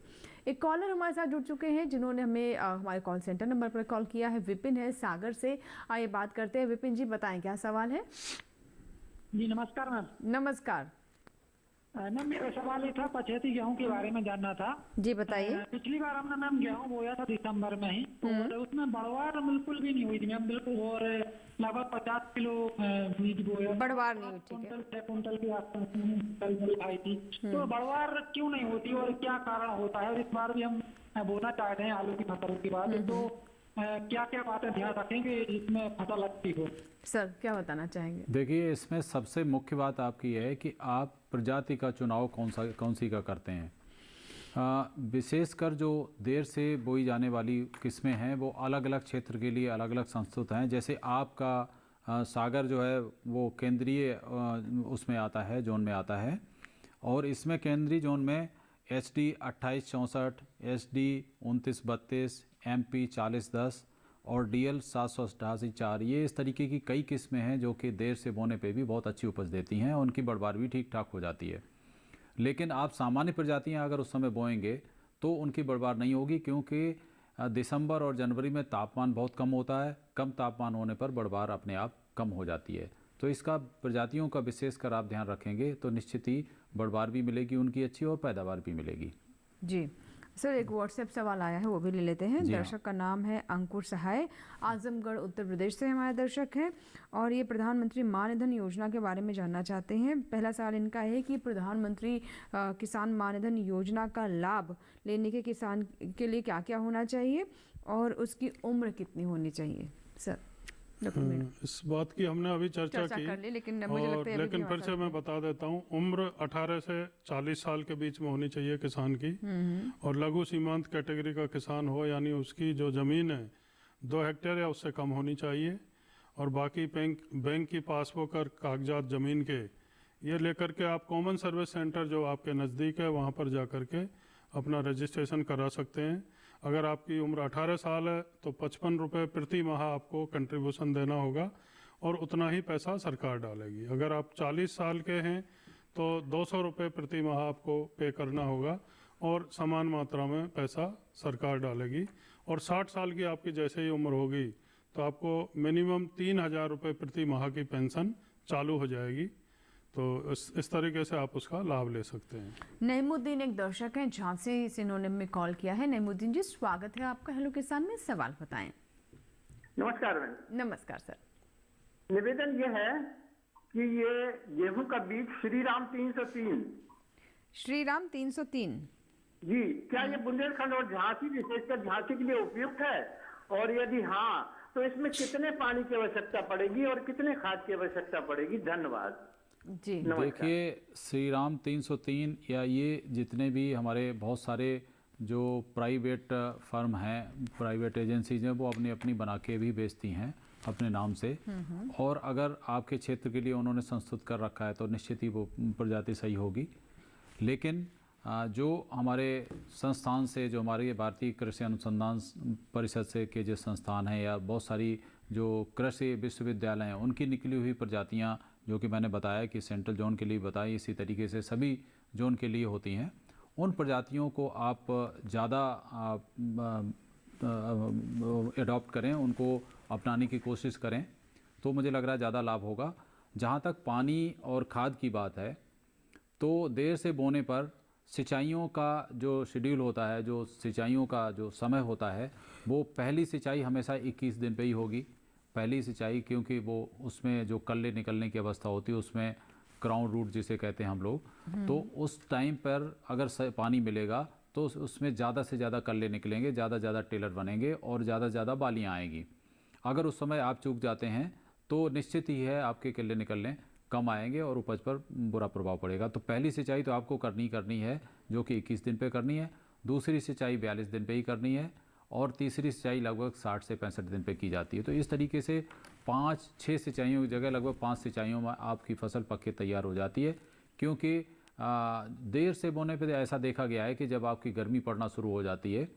एक कॉलर हमारे साथ जुड़ चुके हैं जिन्होंने हमें हमारे कॉल सेंटर नंबर पर कॉल किया है। विपिन है सागर से। आइए बात करते हैं। विपिन जी बताएं क्या सवाल है? जी नमस्कार मैम। नमस्कार। मैम मेरा सवाल ये था, पछेती गेहूं के बारे में जानना था। जी बताइए। पिछली बार हमने मैम गेहूं बोया था दिसंबर में ही, तो उसमें बढ़वार बिल्कुल भी नहीं हुई थी मैम, बिल्कुल। और लगभग 50 किलो बीज बोया, बढ़वार नहीं हुई, ठीक है। 6 कुंटल की आसपास आई थी। तो बढ़वार क्यों नहीं होती और क्या कारण होता है? और इस बार भी हम बोना चाहते हैं आलू की फसल की बात, तो क्या क्या बातें ध्यान रखेंगे जिसमें फसल अच्छी हो? सर क्या बताना चाहेंगे? देखिए, इसमें सबसे मुख्य बात आपकी है कि आप प्रजाति का चुनाव कौन सी का करते हैं। विशेषकर जो देर से बोई जाने वाली किस्में हैं वो अलग अलग क्षेत्र के लिए अलग अलग संस्तुत हैं। जैसे आपका सागर जो है वो केंद्रीय उसमें आता है, जोन में आता है, और इसमें केंद्रीय जोन में HD 2864, SD 2932, MP 4010 और DL 788-4, ये इस तरीके की कई किस्में हैं जो कि देर से बोने पे भी बहुत अच्छी उपज देती हैं, उनकी बढ़वार भी ठीक ठाक हो जाती है। लेकिन आप सामान्य प्रजातियां अगर उस समय बोएंगे तो उनकी बढ़वार नहीं होगी, क्योंकि दिसंबर और जनवरी में तापमान बहुत कम होता है। कम तापमान होने पर बढ़वार अपने आप कम हो जाती है। तो इसका प्रजातियों का विशेषकर आप ध्यान रखेंगे तो निश्चित ही बढ़वार भी मिलेगी उनकी अच्छी, और पैदावार भी मिलेगी। जी सर, एक व्हाट्सएप सवाल आया है, वो भी ले लेते हैं। जी दर्शक का नाम है अंकुर सहाय, आजमगढ़ उत्तर प्रदेश से हमारे दर्शक हैं, और ये प्रधानमंत्री मानधन योजना के बारे में जानना चाहते हैं। पहला सवाल इनका है कि प्रधानमंत्री किसान मानधन योजना का लाभ लेने के किसान के लिए क्या क्या होना चाहिए और उसकी उम्र कितनी होनी चाहिए? सर इस बात की हमने अभी चर्चा की, कर ली, लेकिन मुझे लगता है लेकिन फिर से मैं बता देता हूँ। उम्र 18 से 40 साल के बीच में होनी चाहिए किसान की, और लघु सीमांत कैटेगरी का किसान हो, यानी उसकी जो ज़मीन है 2 हेक्टेयर या उससे कम होनी चाहिए, और बाकी बैंक की पासबुक और कागजात ज़मीन के ये लेकर के आप कॉमन सर्विस सेंटर जो आपके नज़दीक है वहाँ पर जा कर के अपना रजिस्ट्रेशन करा सकते हैं। अगर आपकी उम्र 18 साल है तो 55 रुपये प्रति माह आपको कंट्रीब्यूशन देना होगा, और उतना ही पैसा सरकार डालेगी। अगर आप 40 साल के हैं तो 200 रुपये प्रति माह आपको पे करना होगा, और समान मात्रा में पैसा सरकार डालेगी। और 60 साल की आपकी जैसे ही उम्र होगी तो आपको मिनिमम 3000 रुपये प्रति माह की पेंशन चालू हो जाएगी। तो इस तरीके से आप उसका लाभ ले सकते हैं। नईमुद्दीन एक दर्शक हैं, झांसी से इन्होंने कॉल किया है। नईमुद्दीन जी, स्वागत है आपका हेलो किसान में, सवाल बताएं। नमस्कार मैम। नमस्कार सर। निवेदन ये है कि ये गेहूं का बीज श्रीराम 303, श्रीराम 303 जी, क्या ये बुंदेलखंड और झांसी, विशेषकर झांसी के लिए उपयुक्त है? और यदि हाँ तो इसमें कितने पानी की आवश्यकता पड़ेगी और कितने खाद की आवश्यकता पड़ेगी? धन्यवाद जी। देखिए, श्रीराम 303 या ये जितने भी हमारे बहुत सारे जो प्राइवेट फर्म हैं, प्राइवेट एजेंसीज हैं, वो अपनी अपनी बना के भी बेचती हैं अपने नाम से, और अगर आपके क्षेत्र के लिए उन्होंने संस्तुत कर रखा है तो निश्चित ही वो प्रजाति सही होगी। लेकिन जो हमारे संस्थान से, जो हमारे भारतीय कृषि अनुसंधान परिषद से के जो संस्थान हैं, या बहुत सारी जो कृषि विश्वविद्यालय हैं, उनकी निकली हुई प्रजातियां, जो कि मैंने बताया कि सेंट्रल जोन के लिए बताई, इसी तरीके से सभी जोन के लिए होती हैं, उन प्रजातियों को आप ज़्यादा एडॉप्ट करें, उनको अपनाने की कोशिश करें, तो मुझे लग रहा है ज़्यादा लाभ होगा। जहाँ तक पानी और खाद की बात है, तो देर से बोने पर सिंचाइयों का जो शेड्यूल होता है, जो सिंचाइयों का जो समय होता है, वो पहली सिंचाई हमेशा 21 दिन पे ही होगी। पहली सिंचाई, क्योंकि वो उसमें जो कल्ले निकलने की अवस्था होती है, उसमें क्राउन रूट जिसे कहते हैं हम लोग, तो उस टाइम पर अगर पानी मिलेगा तो उसमें ज़्यादा से ज़्यादा कल्ले निकलेंगे, ज़्यादा टेलर बनेंगे और ज़्यादा बालियाँ आएंगी। अगर उस समय आप चूक जाते हैं तो निश्चित ही है आपके कल्ले निकलने कम आएंगे और उपज पर बुरा प्रभाव पड़ेगा। तो पहली सिंचाई तो आपको करनी है, जो कि 21 दिन पे करनी है। दूसरी सिंचाई 42 दिन पे ही करनी है, और तीसरी सिंचाई लगभग 60 से 65 दिन पे की जाती है। तो इस तरीके से 5-6 सिंचाइयों की जगह लगभग 5 सिंचाइयों में आपकी फसल पक के तैयार हो जाती है। क्योंकि देर से बोने पे ऐसा देखा गया है कि जब आपकी गर्मी पड़ना शुरू हो जाती है,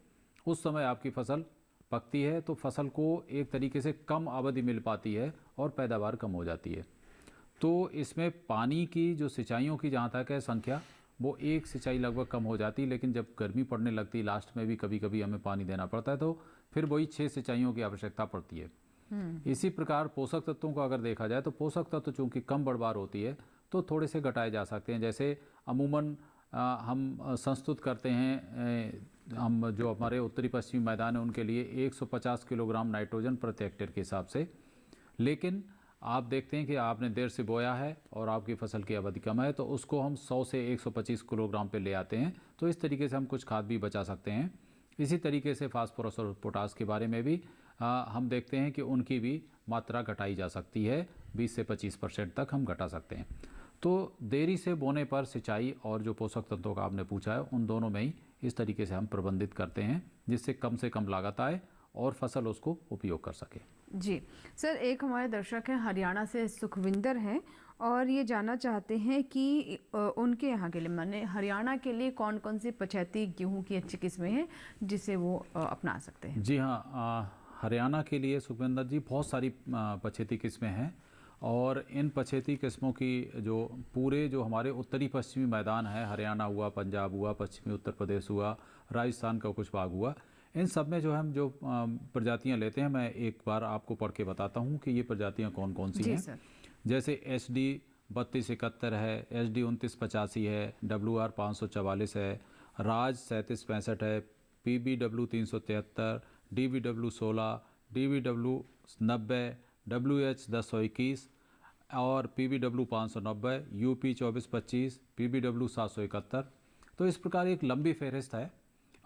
उस समय आपकी फसल पकती है, तो फसल को एक तरीके से कम अवधि मिल पाती है और पैदावार कम हो जाती है। तो इसमें पानी की जो सिंचाइयों की जहाँ तक है संख्या, वो एक सिंचाई लगभग कम हो जाती है, लेकिन जब गर्मी पड़ने लगती है, लास्ट में भी कभी कभी हमें पानी देना पड़ता है, तो फिर वही 6 सिंचाइयों की आवश्यकता पड़ती है। इसी प्रकार पोषक तत्वों को अगर देखा जाए तो पोषक तत्व चूँकि कम बढ़वार होती है तो थोड़े से घटाए जा सकते हैं। जैसे अमूमन हम संस्तुत करते हैं, हम जो हमारे उत्तरी पश्चिमी मैदान है उनके लिए 150 किलोग्राम नाइट्रोजन प्रति हेक्टेयर के हिसाब से, लेकिन आप देखते हैं कि आपने देर से बोया है और आपकी फसल की अवधि कम है तो उसको हम 100 से 125 किलोग्राम पे ले आते हैं। तो इस तरीके से हम कुछ खाद भी बचा सकते हैं। इसी तरीके से फास्फोरस और पोटास के बारे में भी हम देखते हैं कि उनकी भी मात्रा घटाई जा सकती है, 20 से 25% तक हम घटा सकते हैं। तो देरी से बोने पर सिंचाई और जो पोषक तत्वों का आपने पूछा है उन दोनों में ही इस तरीके से हम प्रबंधित करते हैं जिससे कम से कम लागत आए और फसल उसको उपयोग कर सके। जी सर, एक हमारे दर्शक हैं हरियाणा से, सुखविंदर हैं, और ये जानना चाहते हैं कि उनके यहाँ के लिए, माने हरियाणा के लिए कौन कौन सी पछेती गेहूं की अच्छी किस्में हैं जिसे वो अपना सकते हैं। जी हाँ, हरियाणा के लिए सुखविंदर जी बहुत सारी पछेती किस्में हैं और इन पछेती किस्मों की जो पूरे जो हमारे उत्तरी पश्चिमी मैदान है, हरियाणा हुआ, पंजाब हुआ, पश्चिमी उत्तर प्रदेश हुआ, राजस्थान का कुछ भाग हुआ, इन सब में जो हम जो प्रजातियां लेते हैं मैं एक बार आपको पढ़ के बताता हूं कि ये प्रजातियां कौन कौन सी हैं। जैसे SD 3271 है, SD 2985 है, WR 544 है, राज 3765 है, PBW 373, DBW 16, DBW 90, WH 1021 और PBW 590, UP 2425, PBW 771। तो इस प्रकार एक लंबी फहरिस्त है।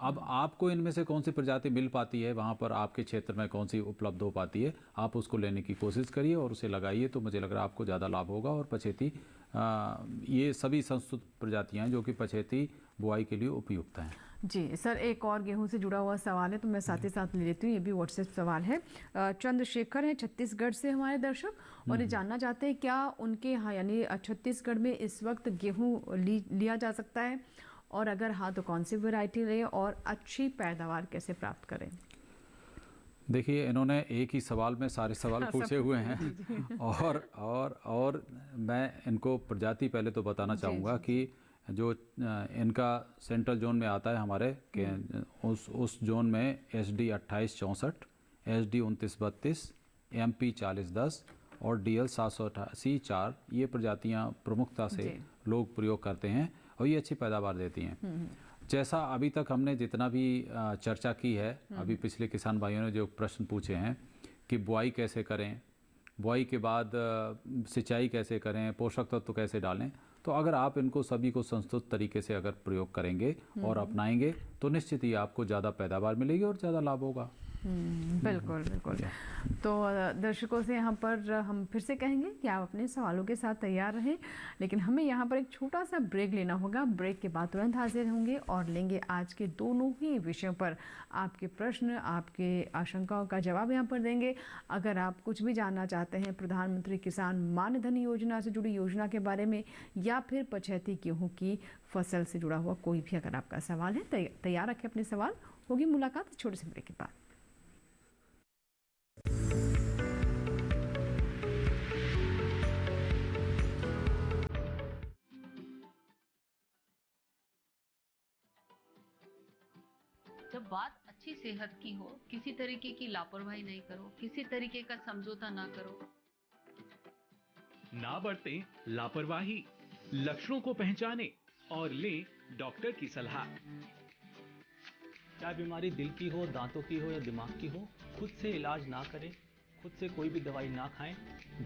अब आपको इनमें से कौन सी प्रजाति मिल पाती है, वहाँ पर आपके क्षेत्र में कौन सी उपलब्ध हो पाती है, आप उसको लेने की कोशिश करिए और उसे लगाइए, तो मुझे लग रहा है आपको ज़्यादा लाभ होगा। और पछेती ये सभी संस्तुत प्रजातियाँ हैं जो कि पछेती बुआई के लिए उपयुक्त हैं। जी सर, एक और गेहूं से जुड़ा हुआ सवाल है तो मैं साथ ही साथ ले लेती हूँ, ये भी व्हाट्सएप सवाल है। चंद्रशेखर है छत्तीसगढ़ से हमारे दर्शक और ये जानना चाहते हैं क्या उनके यहाँ यानी छत्तीसगढ़ में इस वक्त गेहूँ लिया जा सकता है, और अगर हाँ तो कौन सी वैरायटी लें और अच्छी पैदावार कैसे प्राप्त करें। देखिए, इन्होंने एक ही सवाल में सारे सवाल पूछे हुए हैं और मैं इनको प्रजाति पहले तो बताना चाहूँगा कि जो इनका सेंट्रल जोन में आता है हमारे के उस जोन में SD 2864, SD 2932, MP 4010 और DL 788 4 ये प्रजातियाँ प्रमुखता से लोग प्रयोग करते हैं और ये अच्छी पैदावार देती हैं। जैसा अभी तक हमने जितना भी चर्चा की है, अभी पिछले किसान भाइयों ने जो प्रश्न पूछे हैं कि बुआई कैसे करें, बुआई के बाद सिंचाई कैसे करें, पोषक तत्व कैसे डालें, तो अगर आप इनको सभी को संस्तुत तरीके से अगर प्रयोग करेंगे और अपनाएंगे तो निश्चित ही आपको ज़्यादा पैदावार मिलेगी और ज़्यादा लाभ होगा। बिल्कुल बिल्कुल। तो दर्शकों से यहाँ पर हम फिर से कहेंगे कि आप अपने सवालों के साथ तैयार रहें, लेकिन हमें यहाँ पर एक छोटा सा ब्रेक लेना होगा। ब्रेक के बाद तुरंत हाजिर होंगे और लेंगे आज के दोनों ही विषयों पर आपके प्रश्न, आपके आशंकाओं का जवाब यहाँ पर देंगे। अगर आप कुछ भी जानना चाहते हैं प्रधानमंत्री किसान मान धन योजना से जुड़ी योजना के बारे में या फिर पछेती गेहूँ की फसल से जुड़ा हुआ कोई भी अगर आपका सवाल है, तैयार रखें अपने सवाल। होगी मुलाकात छोटे से ब्रेक के बाद। जब बात अच्छी सेहत की हो, किसी तरीके की लापरवाही नहीं करो, किसी तरीके का समझौता ना करो। ना बरतें लापरवाही, लक्षणों को पहचानें और लें डॉक्टर की सलाह। चाहे बीमारी दिल की हो, दांतों की हो या दिमाग की हो, खुद से इलाज ना करें, खुद से कोई भी दवाई ना खाएं,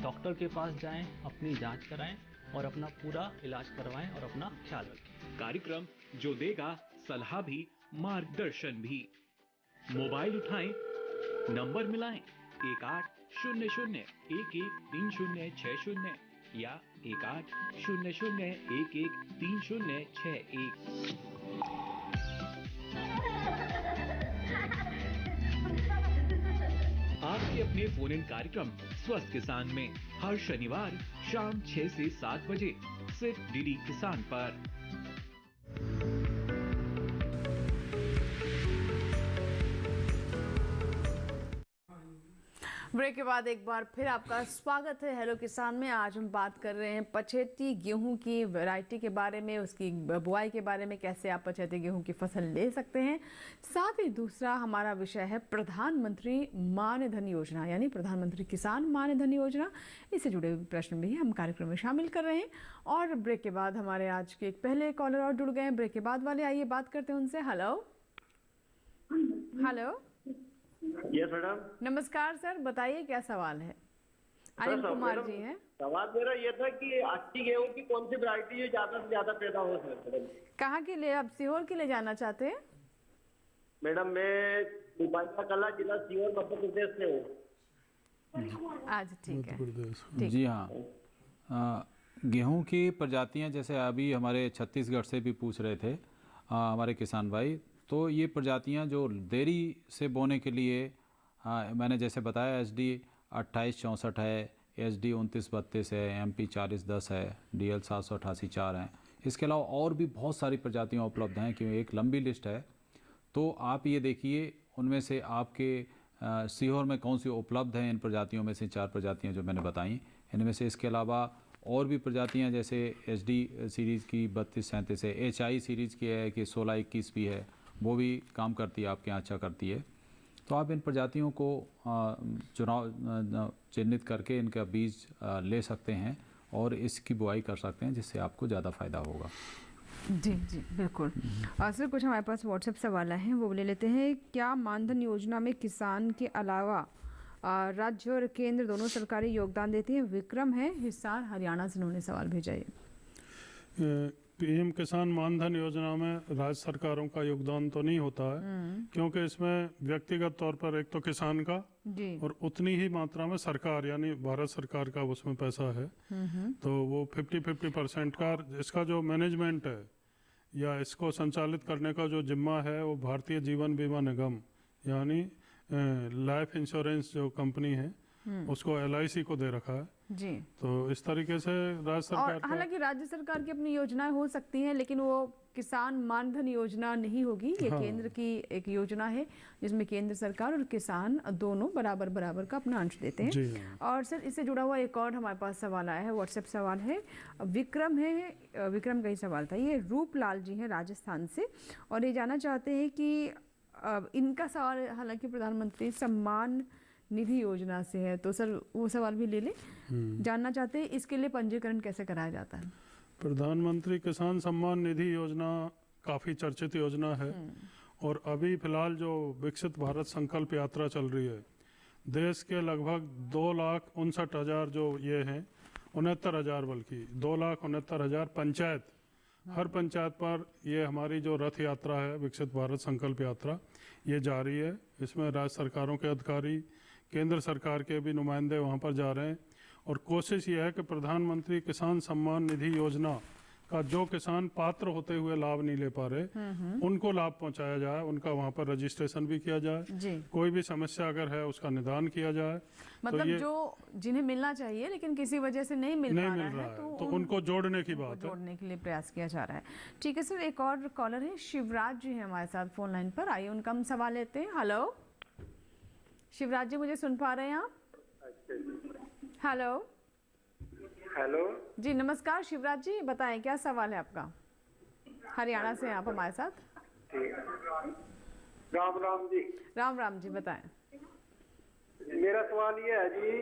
डॉक्टर के पास जाएं, अपनी जांच कराएं और अपना पूरा इलाज करवाएं और अपना ख्याल रखें। कार्यक्रम जो देगा सलाह भी मार्गदर्शन भी। मोबाइल उठाएं, नंबर मिलाएं 1800113060 या 1800113061। आपके अपने फोन इन कार्यक्रम स्वस्थ किसान में हर शनिवार शाम 6 से 7 बजे सिर्फ डीडी किसान पर। ब्रेक के बाद एक बार फिर आपका स्वागत है हेलो किसान में। आज हम बात कर रहे हैं पछेती गेहूं की वैरायटी के बारे में, उसकी बुआई के बारे में, कैसे आप पछेती गेहूं की फसल ले सकते हैं। साथ ही दूसरा हमारा विषय है प्रधानमंत्री मान धन योजना, यानी प्रधानमंत्री किसान मान धन योजना। इससे जुड़े हुए प्रश्न भी हम कार्यक्रम में शामिल कर रहे हैं। और ब्रेक के बाद हमारे आज के एक पहले कॉलर और जुड़ गए हैं, ब्रेक के बाद वाले। आइए बात करते हैं उनसे। Hello hello. Yes madam. नमस्कार सर, बताइए क्या सवाल है। अनिल कुमार जी हैं। सवाल मेरा ये था कि अच्छी गेहूं की कौन सी वैरायटी है ज्यादा से ज्यादा पैदा हो सके। कहाँ के लिए, आप सीहोर के लिए जाना चाहते हैं? मैडम मैं भोपाल कला जिला सीहोर मध्य प्रदेश से हूँ। आज ठीक है। जी हाँ, गेहूं की प्रजातियां जैसे अभी हमारे छत्तीसगढ़ से भी पूछ रहे थे हमारे किसान भाई, तो ये प्रजातियां जो देरी से बोने के लिए मैंने जैसे बताया SD 2864 है, SD 2932 है, MP 4010 है, DL 788 है। इसके अलावा और भी बहुत सारी प्रजातियां उपलब्ध हैं, क्योंकि एक लंबी लिस्ट है। तो आप ये देखिए उनमें से आपके सीहोर में कौन सी उपलब्ध हैं। इन प्रजातियों में से 4 प्रजातियाँ जो मैंने बताई इनमें से। इसके अलावा और भी प्रजातियाँ जैसे SD सीरीज़ की 3237 है, HI सीरीज़ की है कि 1621 भी है, वो भी काम करती है, आपके यहाँ अच्छा करती है। तो आप इन प्रजातियों को चिन्हित करके इनका बीज ले सकते हैं और इसकी बुआई कर सकते हैं, जिससे आपको ज़्यादा फ़ायदा होगा। जी जी बिल्कुल। सर कुछ हमारे पास व्हाट्सएप सवाल हैं, वो ले लेते हैं। क्या मानधन योजना में किसान के अलावा राज्य और केंद्र दोनों सरकारी योगदान देती हैं? विक्रम है हिसार हरियाणा से, उन्होंने सवाल भेजा है। PM किसान मानधन योजना में राज्य सरकारों का योगदान तो नहीं होता है, क्योंकि इसमें व्यक्तिगत तौर पर एक तो किसान का और उतनी ही मात्रा में सरकार यानी भारत सरकार का उसमें पैसा है। तो वो 50-50% का इसका जो मैनेजमेंट है या इसको संचालित करने का जो जिम्मा है वो भारतीय जीवन बीमा निगम यानी लाइफ इंश्योरेंस जो कंपनी है उसको LIC को दे रखा है जी। तो इस तरीके से राज्य सरकार, हालांकि राज्य सरकार की अपनी योजनाएं हो सकती हैं, लेकिन वो किसान मानधन योजना नहीं होगी। ये केंद्र की एक योजना है जिसमें केंद्र सरकार और किसान दोनों बराबर बराबर का अपना अंश देते हैं। और सर इससे जुड़ा हुआ एक और हमारे पास सवाल आया है, व्हाट्सएप सवाल है। विक्रम है, विक्रम का ही सवाल था। ये रूपलाल जी हैं राजस्थान से, और ये जानना चाहते हैं कि इनका सवाल हालांकि प्रधानमंत्री सम्मान निधि योजना से है, तो सर वो सवाल भी ले लें। जानना चाहते हैं इसके लिए पंजीकरण कैसे कराया जाता है? प्रधानमंत्री किसान सम्मान निधि योजना काफ़ी चर्चित योजना है और अभी फिलहाल जो विकसित भारत संकल्प यात्रा चल रही है, देश के लगभग 2,59,000 जो ये हैं 69,000 बल्कि 2,69,000 पंचायत, हर पंचायत पर ये हमारी जो रथ यात्रा है विकसित भारत संकल्प यात्रा ये जारी है। इसमें राज्य सरकारों के अधिकारी, केंद्र सरकार के भी नुमाइंदे वहाँ पर जा रहे हैं और कोशिश ये है कि प्रधानमंत्री किसान सम्मान निधि योजना का जो किसान पात्र होते हुए लाभ नहीं ले पा रहे उनको लाभ पहुंचाया जाए, उनका वहाँ पर रजिस्ट्रेशन भी किया जाए, कोई भी समस्या अगर है उसका निदान किया जाए। मतलब तो जो जिन्हें मिलना चाहिए लेकिन किसी वजह से नहीं मिल रहा है तो उनको जोड़ने की बात है, जोड़ने के लिए प्रयास किया जा रहा है। ठीक है सर, एक और कॉलर है शिवराज जी है हमारे साथ फोन लाइन पर। आइए उनका हम सवाल लेते हैं। हेलो शिवराज जी, मुझे सुन पा रहे हैं आप? हेलो हेलो जी नमस्कार शिवराज जी, बताएं क्या सवाल है आपका? हरियाणा से आप हमारे साथ। राम राम जी। राम राम जी, बताएं। मेरा सवाल ये है जी,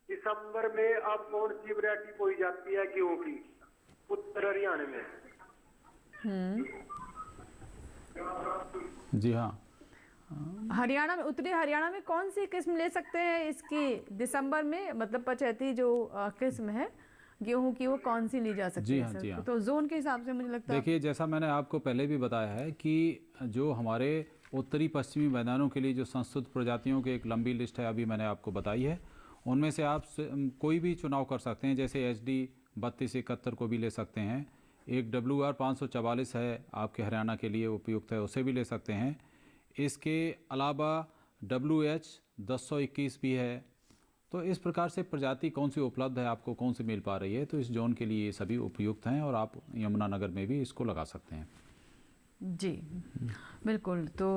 दिसंबर में अब कौन सी वैरायटी बोई जाती है गेहूं की उत्तर हरियाणा में? जी हाँ, हरियाणा में, उत्तरी हरियाणा में कौन सी किस्म ले सकते हैं इसकी दिसंबर में? मतलब पछेती जो किस्म है गेहूं की वो कौन सी ली जा सकती है? जी हाँ। तो जोन के हिसाब से मुझे लगता है, देखिए जैसा मैंने आपको पहले भी बताया है कि जो हमारे उत्तरी पश्चिमी मैदानों के लिए जो संस्तुत प्रजातियों की एक लंबी लिस्ट है अभी मैंने आपको बताई है, उनमें से आप कोई भी चुनाव कर सकते हैं। जैसे SD 3271 को भी ले सकते हैं, एक WR 544 है आपके हरियाणा के लिए उपयुक्त है, उसे भी ले सकते हैं। इसके अलावा WH 1021 भी है। तो इस प्रकार से प्रजाति कौन सी उपलब्ध है, आपको कौन सी मिल पा रही है, तो इस जोन के लिए ये सभी उपयुक्त हैं और आप यमुनानगर में भी इसको लगा सकते हैं। जी बिल्कुल। तो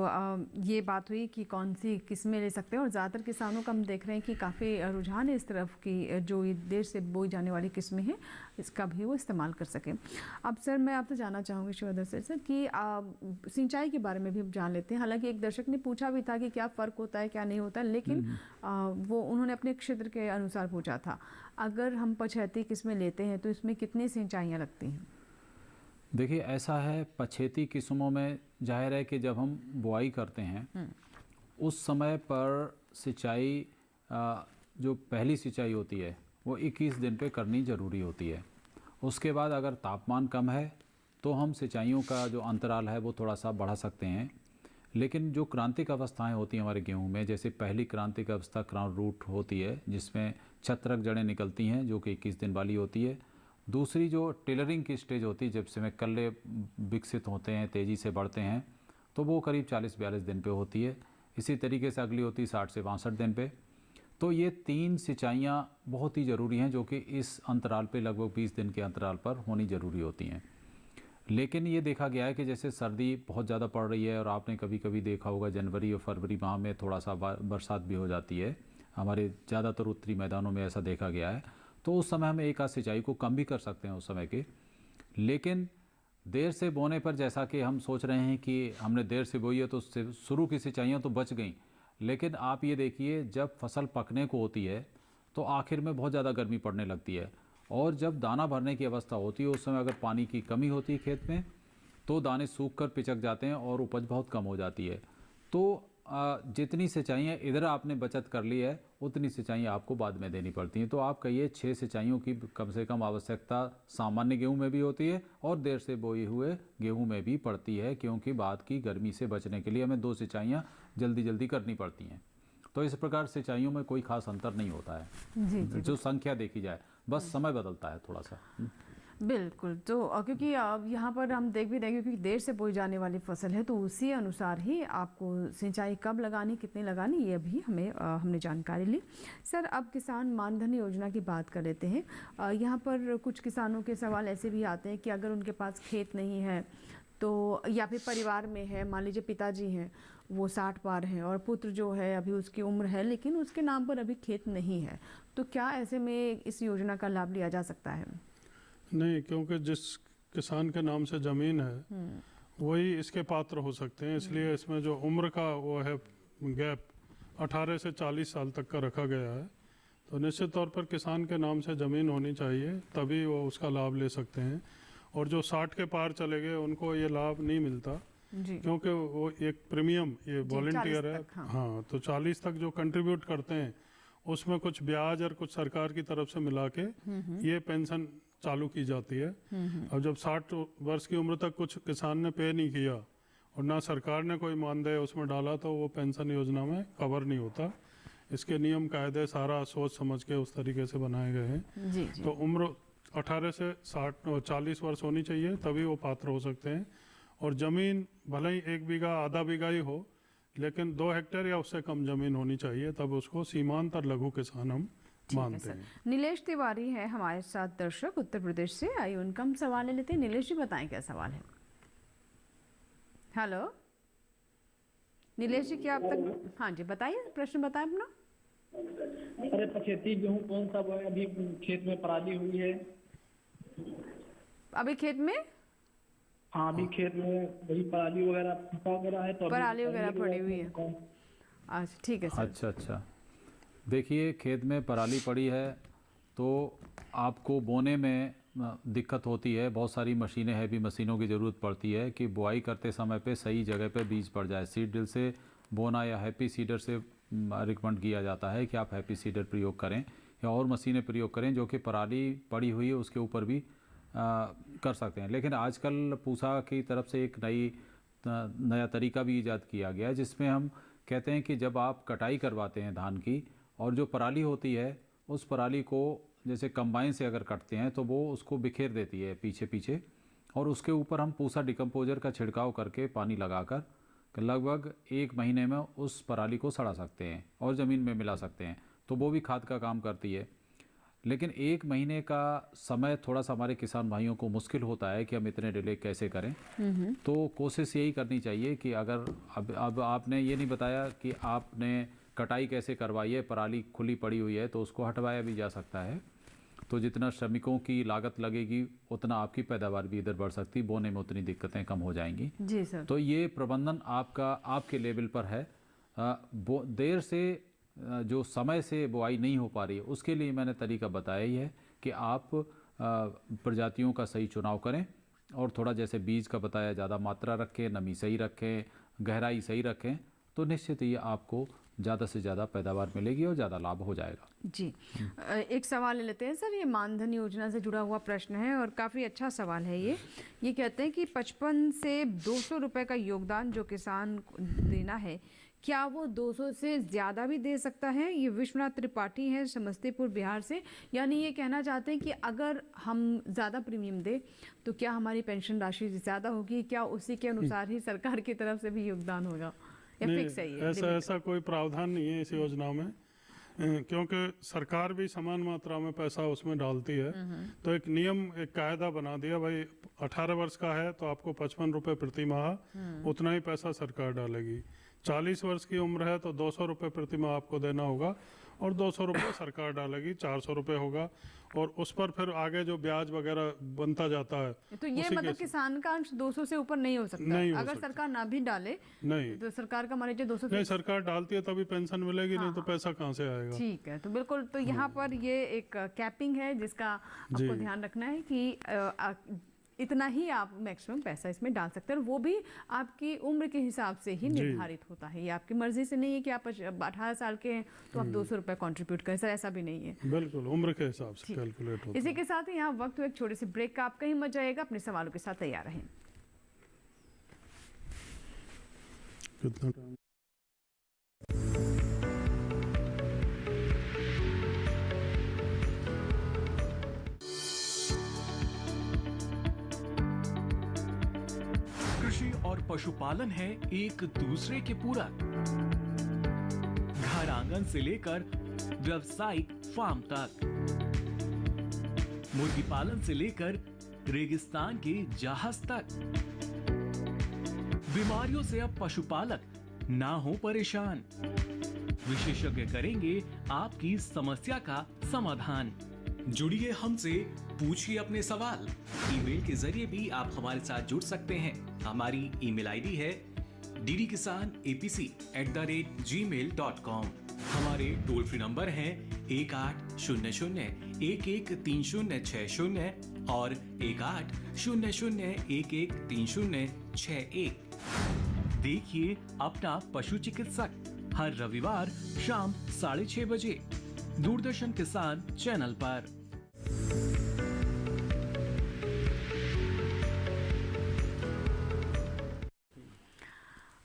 ये बात हुई कि कौन सी किस्में ले सकते हैं, और ज़्यादातर किसानों का हम देख रहे हैं कि काफ़ी रुझान है इस तरफ की जो ये देर से बोई जाने वाली किस्में हैं इसका भी वो इस्तेमाल कर सकें। अब सर मैं आपसे जानना चाहूँगी शिवदर सर कि सिंचाई के बारे में भी जान लेते हैं। हालांकि एक दर्शक ने पूछा भी था कि क्या फ़र्क होता है क्या नहीं होता, लेकिन वो उन्होंने अपने क्षेत्र के अनुसार पूछा था। अगर हम पछेती किस्में लेते हैं तो इसमें कितनी सिंचाइयाँ लगती हैं? देखिए ऐसा है, पछेती किस्मों में जाहिर है कि जब हम बुआई करते हैं उस समय पर सिंचाई जो पहली सिंचाई होती है वो 21 दिन पे करनी ज़रूरी होती है। उसके बाद अगर तापमान कम है तो हम सिंचाइयों का जो अंतराल है वो थोड़ा सा बढ़ा सकते हैं। लेकिन जो क्रांतिक अवस्थाएं होती हैं हमारे गेहूं में, जैसे पहली क्रांतिक अवस्था क्राउन रूट होती है जिसमें छत्रक जड़ें निकलती हैं जो कि 21 दिन वाली होती है। दूसरी जो टेलरिंग की स्टेज होती है, जब से में कल्ले विकसित होते हैं, तेज़ी से बढ़ते हैं, तो वो करीब 40-42 दिन पे होती है। इसी तरीके से अगली होती है 60 से 62 दिन पे। तो ये 3 सिंचाइयाँ बहुत ही ज़रूरी हैं जो कि इस अंतराल पे लगभग 20 दिन के अंतराल पर होनी ज़रूरी होती हैं। लेकिन ये देखा गया है कि जैसे सर्दी बहुत ज़्यादा पड़ रही है और आपने कभी कभी देखा होगा जनवरी और फरवरी माह में थोड़ा सा बरसात भी हो जाती है, हमारे ज़्यादातर उत्तरी मैदानों में ऐसा देखा गया है, तो उस समय हम एक आध सिंचाई को कम भी कर सकते हैं उस समय के। लेकिन देर से बोने पर जैसा कि हम सोच रहे हैं कि हमने देर से बोई है तो उससे शुरू की सिंचाइयाँ तो बच गई, लेकिन आप ये देखिए जब फसल पकने को होती है तो आखिर में बहुत ज़्यादा गर्मी पड़ने लगती है, और जब दाना भरने की अवस्था होती है उस समय अगर पानी की कमी होती है खेत में तो दाने सूख कर पिचक जाते हैं और उपज बहुत कम हो जाती है। तो जितनी सिंचाइयाँ इधर आपने बचत कर ली है उतनी सिंचाइयाँ आपको बाद में देनी पड़ती हैं। तो आप कहिए 6 सिंचाइयों की कम से कम आवश्यकता सामान्य गेहूं में भी होती है और देर से बोए हुए गेहूं में भी पड़ती है, क्योंकि बाद की गर्मी से बचने के लिए हमें 2 सिंचाइयाँ जल्दी जल्दी करनी पड़ती हैं। तो इस प्रकार सिंचाइयों में कोई खास अंतर नहीं होता है जी, जो संख्या देखी जाए, बस समय बदलता है थोड़ा सा। बिल्कुल। तो क्योंकि यहाँ पर हम देख भी रहे हैं क्योंकि देर से बोई जाने वाली फसल है तो उसी अनुसार ही आपको सिंचाई कब लगानी, कितनी लगानी, ये भी हमने जानकारी ली। सर अब किसान मानधन योजना की बात कर लेते हैं। यहाँ पर कुछ किसानों के सवाल ऐसे भी आते हैं कि अगर उनके पास खेत नहीं है तो, या फिर परिवार में है, मान लीजिए पिताजी हैं वो 60 पार हैं और पुत्र जो है अभी उसकी उम्र है लेकिन उसके नाम पर अभी खेत नहीं है, तो क्या ऐसे में इस योजना का लाभ लिया जा सकता है? नहीं, क्योंकि जिस किसान के नाम से ज़मीन है वही इसके पात्र हो सकते हैं। इसलिए इसमें जो उम्र का वो है गैप 18 से 40 साल तक का रखा गया है। तो निश्चित तौर पर किसान के नाम से ज़मीन होनी चाहिए तभी वो उसका लाभ ले सकते हैं। और जो 60 के पार चले गए उनको ये लाभ नहीं मिलता क्योंकि वो एक प्रीमियम ये वॉलंटियर है। हाँ, तो 40 तक जो कंट्रीब्यूट करते हैं उसमें कुछ ब्याज और कुछ सरकार की तरफ से मिला के ये पेंशन चालू की जाती है। अब जब 60 वर्ष की उम्र तक कुछ किसान ने पे नहीं किया और ना सरकार ने कोई मानदेय उसमें डाला तो वो पेंशन योजना में कवर नहीं होता। इसके नियम कायदे सारा सोच समझ के उस तरीके से बनाए गए हैं। तो उम्र 18 से 40 वर्ष होनी चाहिए तभी वो पात्र हो सकते हैं। और ज़मीन भले ही 1 बीघा आधा बीघा ही हो लेकिन 2 हेक्टेयर या उससे कम ज़मीन होनी चाहिए, तब उसको सीमांत और लघु किसान हम मानते हैं। नीलेश तिवारी है हमारे साथ दर्शक उत्तर प्रदेश से, आइए उनका हम सवाल ले लेते हैं। नीलेश जी बताएं क्या सवाल है? हेलो नीलेश जी, क्या आप तक? हाँ जी बताइए, प्रश्न बताएं अपना। अरे पछेती गेहूँ कौन सा वो है? अभी खेत में पराली हुई है। अभी खेत में? हाँ, अभी खेत में वही पराली वगैरह है तो पराली वगैरह पड़ी हुई है। अच्छा ठीक है सर। अच्छा, देखिए खेत में पराली पड़ी है तो आपको बोने में दिक्कत होती है। बहुत सारी मशीनें हैं, भी मशीनों की ज़रूरत पड़ती है कि बुआई करते समय पे सही जगह पे बीज पड़ जाए। सीड ड्रिल से बोना या हैप्पी सीडर से रिकमेंड किया जाता है कि आप हैप्पी सीडर प्रयोग करें या और मशीनें प्रयोग करें जो कि पराली पड़ी हुई है उसके ऊपर भी कर सकते हैं। लेकिन आजकल पूसा की तरफ से एक नया तरीका भी ईजाद किया गया है जिसमें हम कहते हैं कि जब आप कटाई करवाते हैं धान की और जो पराली होती है उस पराली को जैसे कंबाइन से अगर कटते हैं तो वो उसको बिखेर देती है पीछे पीछे, और उसके ऊपर हम पूसा डिकम्पोजर का छिड़काव करके पानी लगाकर लगभग 1 महीने में उस पराली को सड़ा सकते हैं और ज़मीन में मिला सकते हैं, तो वो भी खाद का काम करती है। लेकिन 1 महीने का समय थोड़ा सा हमारे किसान भाइयों को मुश्किल होता है कि हम इतने डिले कैसे करें। तो कोशिश यही करनी चाहिए कि अगर अब आपने ये नहीं बताया कि आपने कटाई कैसे करवाई है, पराली खुली पड़ी हुई है तो उसको हटवाया भी जा सकता है। तो जितना श्रमिकों की लागत लगेगी उतना आपकी पैदावार भी इधर बढ़ सकती, बोने में उतनी दिक्कतें कम हो जाएंगी। जी सर। तो ये प्रबंधन आपके लेवल पर है। देर से जो समय से बुआई नहीं हो पा रही है उसके लिए मैंने तरीका बताया ही है कि आप प्रजातियों का सही चुनाव करें और थोड़ा जैसे बीज का बताया ज़्यादा मात्रा रखें, नमी सही रखें, गहराई सही रखें, तो निश्चित ही आपको ज़्यादा से ज़्यादा पैदावार मिलेगी और ज़्यादा लाभ हो जाएगा। जी, एक सवाल ले लेते हैं सर। ये मानधन योजना से जुड़ा हुआ प्रश्न है और काफ़ी अच्छा सवाल है ये कहते हैं कि 55 से 200 रुपये का योगदान जो किसान को देना है, क्या वो 200 से ज़्यादा भी दे सकता है? ये विश्वनाथ त्रिपाठी हैं समस्तीपुर बिहार से। यानी ये कहना चाहते हैं कि अगर हम ज़्यादा प्रीमियम दें तो क्या हमारी पेंशन राशि ज़्यादा होगी? क्या उसी के अनुसार ही सरकार की तरफ से भी योगदान होगा या फिक्स है ये? ऐसा कोई प्रावधान नहीं है इस योजना में, क्योंकि सरकार भी समान मात्रा में पैसा उसमें डालती है। तो एक नियम, एक कायदा बना दिया, भाई 18 वर्ष का है तो आपको 55 रुपये प्रति माह उतना ही पैसा सरकार डालेगी। 40 वर्ष की उम्र है तो 200 रुपये प्रति माह आपको देना होगा और 200 रुपये सरकार डालेगी, 400 रुपये होगा और उस पर फिर आगे जो ब्याज वगैरह बनता जाता है। तो ये मतलब किसान का अंश 200 से ऊपर नहीं हो सकता? नहीं अगर सरकार ना भी डाले नहीं तो सरकार का मान लीजिए 200 नहीं, सरकार डालती है तभी पेंशन मिलेगी। नहीं तो पैसा कहाँ से आएगा? ठीक है, तो बिल्कुल। तो यहाँ पर ये एक कैपिंग है जिसका आपको ध्यान रखना है कि इतना ही आप मैक्सिमम पैसा इसमें डाल सकते हैं और वो भी आपकी उम्र के हिसाब से ही निर्धारित होता है। ये आपकी मर्जी से नहीं है कि आप 18 साल के हैं तो आप 200 रुपये कॉन्ट्रीब्यूट करें, सर ऐसा भी नहीं है। बिल्कुल उम्र के हिसाब से कैलकुलेट होता है। इसी के साथ ही यहाँ वक्त एक छोटे से ब्रेक का, आप कहीं मत जाइएगा, अपने सवालों के साथ तैयार रहें। कितना टाइम? कृषि और पशुपालन है एक दूसरे के पूरक। घर आंगन से लेकर व्यावसायिक फार्म तक, मुर्गी पालन से लेकर रेगिस्तान के जहाज तक। बीमारियों से अब पशुपालक ना हो परेशान। विशेषज्ञ करेंगे आपकी समस्या का समाधान। जुड़िए हमसे, पूछिए अपने सवाल। ईमेल के जरिए भी आप हमारे साथ जुड़ सकते हैं। हमारी ईमेल आईडी है ddkisanapc@gmail.com। हमारे टोल फ्री नंबर हैं 1800-113060 और 1800-113061। देखिए अपना पशु चिकित्सक हर रविवार शाम 6:30 बजे दूरदर्शन किसान चैनल पर।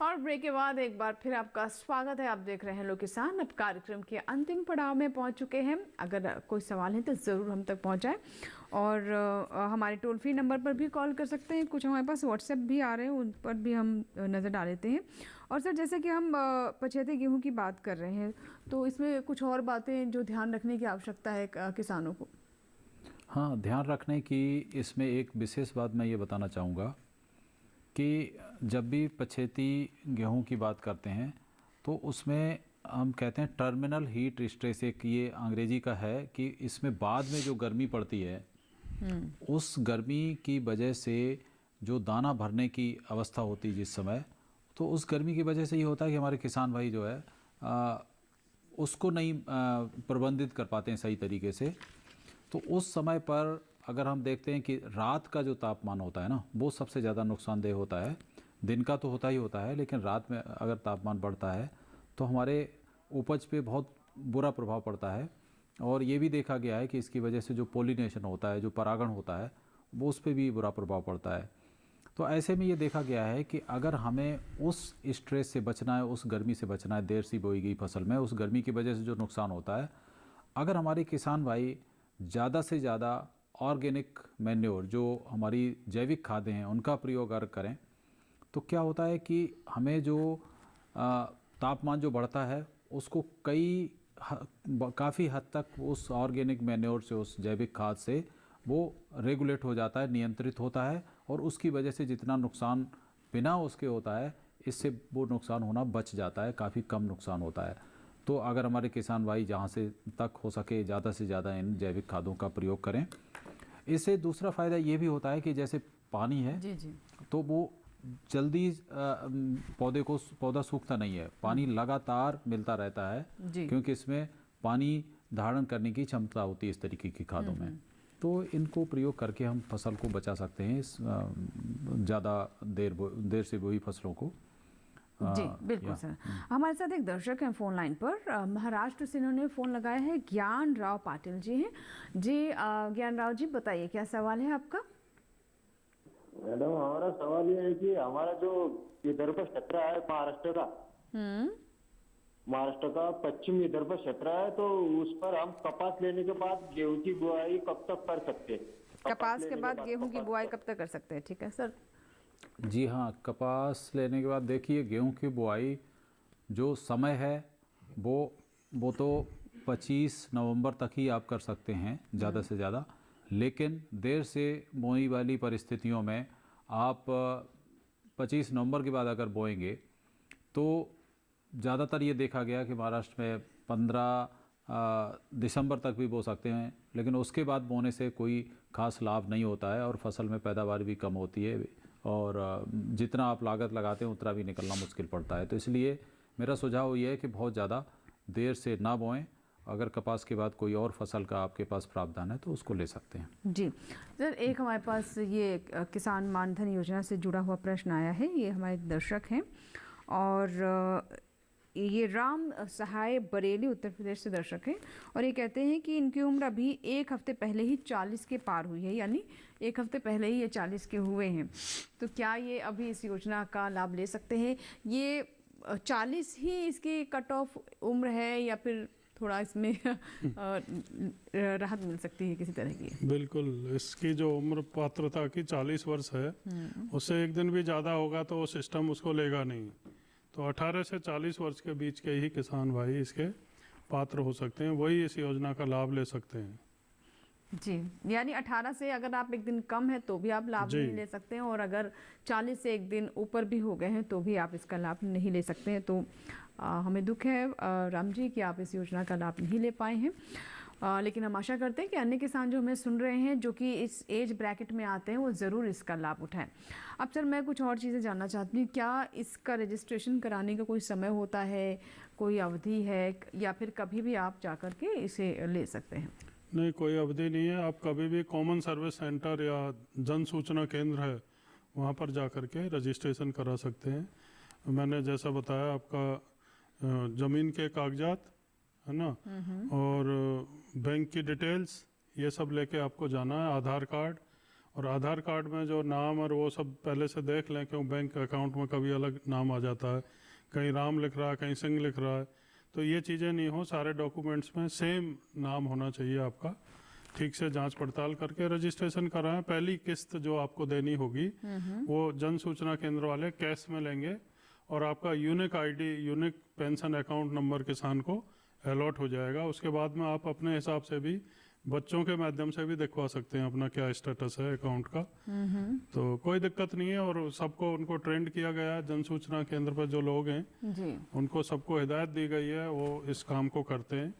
और ब्रेक के बाद एक बार फिर आपका स्वागत है। आप देख रहे हैं लोग किसान। अब कार्यक्रम के अंतिम पड़ाव में पहुंच चुके हैं। अगर कोई सवाल है तो ज़रूर हम तक पहुंचाएं और हमारे टोल फ्री नंबर पर भी कॉल कर सकते हैं। कुछ हमारे पास व्हाट्सएप भी आ रहे हैं, उन पर भी हम नज़र डाल लेते हैं। और सर, जैसे कि हम पछेते गेहूं की बात कर रहे हैं तो इसमें कुछ और बातें जो ध्यान रखने की आवश्यकता है किसानों को? हाँ, ध्यान रखने की इसमें एक विशेष बात मैं ये बताना चाहूँगा कि जब भी पछेती गेहूं की बात करते हैं तो उसमें हम कहते हैं टर्मिनल हीट स्ट्रेस, एक ये अंग्रेजी का है कि इसमें बाद में जो गर्मी पड़ती है उस गर्मी की वजह से जो दाना भरने की अवस्था होती है जिस समय, तो उस गर्मी की वजह से ये होता है कि हमारे किसान भाई जो है उसको नहीं प्रबंधित कर पाते हैं सही तरीके से। तो उस समय पर अगर हम देखते हैं कि रात का जो तापमान होता है ना, वो सबसे ज़्यादा नुकसानदेह होता है। दिन का तो होता ही होता है, लेकिन रात में अगर तापमान बढ़ता है तो हमारे उपज पे बहुत बुरा प्रभाव पड़ता है। और ये भी देखा गया है कि इसकी वजह से जो पोलिनेशन होता है, जो परागण होता है, वो उस पर भी बुरा प्रभाव पड़ता है। तो ऐसे में ये देखा गया है कि अगर हमें उस स्ट्रेस से बचना है, उस गर्मी से बचना है, देर सी बोई गई फसल में उस गर्मी की वजह से जो नुकसान होता है, अगर हमारे किसान भाई ज़्यादा से ज़्यादा ऑर्गेनिक मैन्योर, जो हमारी जैविक खादें हैं, उनका प्रयोग अगर करें तो क्या होता है कि हमें जो तापमान जो बढ़ता है उसको कई काफ़ी हद तक उस ऑर्गेनिक मैन्योर से, उस जैविक खाद से वो रेगुलेट हो जाता है, नियंत्रित होता है, और उसकी वजह से जितना नुकसान बिना उसके होता है, इससे वो नुकसान होना बच जाता है, काफ़ी कम नुकसान होता है। तो अगर हमारे किसान भाई जहाँ से तक हो सके ज़्यादा से ज़्यादा इन जैविक खादों का प्रयोग करें। इससे दूसरा फ़ायदा ये भी होता है कि जैसे पानी है जी। तो वो जल्दी पौधा सूखता नहीं है, पानी लगातार मिलता रहता है, क्योंकि इसमें पानी धारण करने की क्षमता होती है इस तरीके की खादों में। तो इनको प्रयोग करके हम फसल को बचा सकते हैं, इस ज़्यादा देर से बोई फसलों को। जी बिल्कुल सर। हमारे साथ एक दर्शक हैं फोन लाइन पर, महाराष्ट्र से इन्होंने फ़ोन लगाया है। ज्ञान राव पाटिल जी हैं। जी ज्ञान राव जी बताइए, क्या सवाल है आपका? मैडम हमारा सवाल ये है कि हमारा जो विदर्भ क्षेत्र है महाराष्ट्र का पश्चिम विदर्भ क्षेत्र है, तो उस पर हम कपास लेने के बाद गेहूं की बुआई कब तक कर सकते हैं? कपास के बाद गेहूं की बुआई कब तक कर सकते हैं? ठीक है सर। जी हाँ, कपास लेने के बाद देखिए गेहूं की बुआई जो समय है वो तो 25 नवंबर तक ही आप कर सकते हैं ज़्यादा से ज़्यादा। लेकिन देर से बोई वाली परिस्थितियों में आप 25 नवंबर के बाद अगर बोएंगे तो ज़्यादातर ये देखा गया कि महाराष्ट्र में 15 दिसंबर तक भी बो सकते हैं, लेकिन उसके बाद बोने से कोई खास लाभ नहीं होता है और फसल में पैदावार भी कम होती है, और जितना आप लागत लगाते हैं उतना भी निकलना मुश्किल पड़ता है। तो इसलिए मेरा सुझाव ये है कि बहुत ज़्यादा देर से ना बोएं। अगर कपास के बाद कोई और फसल का आपके पास प्रावधान है तो उसको ले सकते हैं। जी सर, एक हमारे पास ये किसान मानधन योजना से जुड़ा हुआ प्रश्न आया है। ये हमारे दर्शक हैं और ये राम सहाय बरेली उत्तर प्रदेश से दर्शक हैं, और ये कहते हैं कि इनकी उम्र अभी एक हफ्ते पहले ही 40 के पार हुई है, यानी एक हफ्ते पहले ही ये 40 के हुए हैं। तो क्या ये अभी इस योजना का लाभ ले सकते हैं? ये 40 ही इसकी कट ऑफ उम्र है या फिर थोड़ा इसमें राहत मिल सकती है किसी तरह की? बिल्कुल, इसकी जो उम्र पात्रता की 40 वर्ष है, उससे एक दिन भी ज़्यादा होगा तो वो सिस्टम उसको लेगा नहीं। तो 18 से 40 वर्ष के बीच के ही किसान भाई इसके पात्र हो सकते हैं, वही इस योजना का लाभ ले सकते हैं। जी, यानी 18 से अगर आप एक दिन कम है तो भी आप लाभ नहीं ले सकते हैं, और अगर 40 से एक दिन ऊपर भी हो गए हैं तो भी आप इसका लाभ नहीं ले सकते हैं। तो हमें दुख है राम जी कि आप इस योजना का लाभ नहीं ले पाए हैं, लेकिन हम आशा करते हैं कि अन्य किसान जो हमें सुन रहे हैं जो कि इस एज ब्रैकेट में आते हैं वो ज़रूर इसका लाभ उठाएं। अब सर मैं कुछ और चीज़ें जानना चाहती हूँ, क्या इसका रजिस्ट्रेशन कराने का कोई समय होता है, कोई अवधि है, या फिर कभी भी आप जाकर के इसे ले सकते हैं? नहीं, कोई अवधि नहीं है। आप कभी भी कॉमन सर्विस सेंटर या जन सूचना केंद्र है वहाँ पर जा कर के रजिस्ट्रेशन करा सकते हैं। मैंने जैसा बताया, आपका ज़मीन के कागजात है ना, और बैंक की डिटेल्स, ये सब लेके आपको जाना है। आधार कार्ड, और आधार कार्ड में जो नाम और वो सब पहले से देख लें, क्यों बैंक अकाउंट में कभी अलग नाम आ जाता है, कहीं राम लिख रहा है, कहीं सिंह लिख रहा है। तो ये चीज़ें नहीं हो, सारे डॉक्यूमेंट्स में सेम नाम होना चाहिए आपका। ठीक से जांच पड़ताल करके रजिस्ट्रेशन कराएं। पहली किस्त जो आपको देनी होगी वो जन सूचना केंद्र वाले कैश में लेंगे, और आपका unique ID, unique pension account number किसान को अलॉट हो जाएगा। उसके बाद में आप अपने हिसाब से भी बच्चों के माध्यम से भी दिखवा सकते हैं अपना क्या स्टेटस है अकाउंट का। तो कोई दिक्कत नहीं है, और सबको उनको ट्रेंड किया गया है। जन सूचना केंद्र पर जो लोग हैं उनको सबको हिदायत दी गई है, वो इस काम को करते हैं।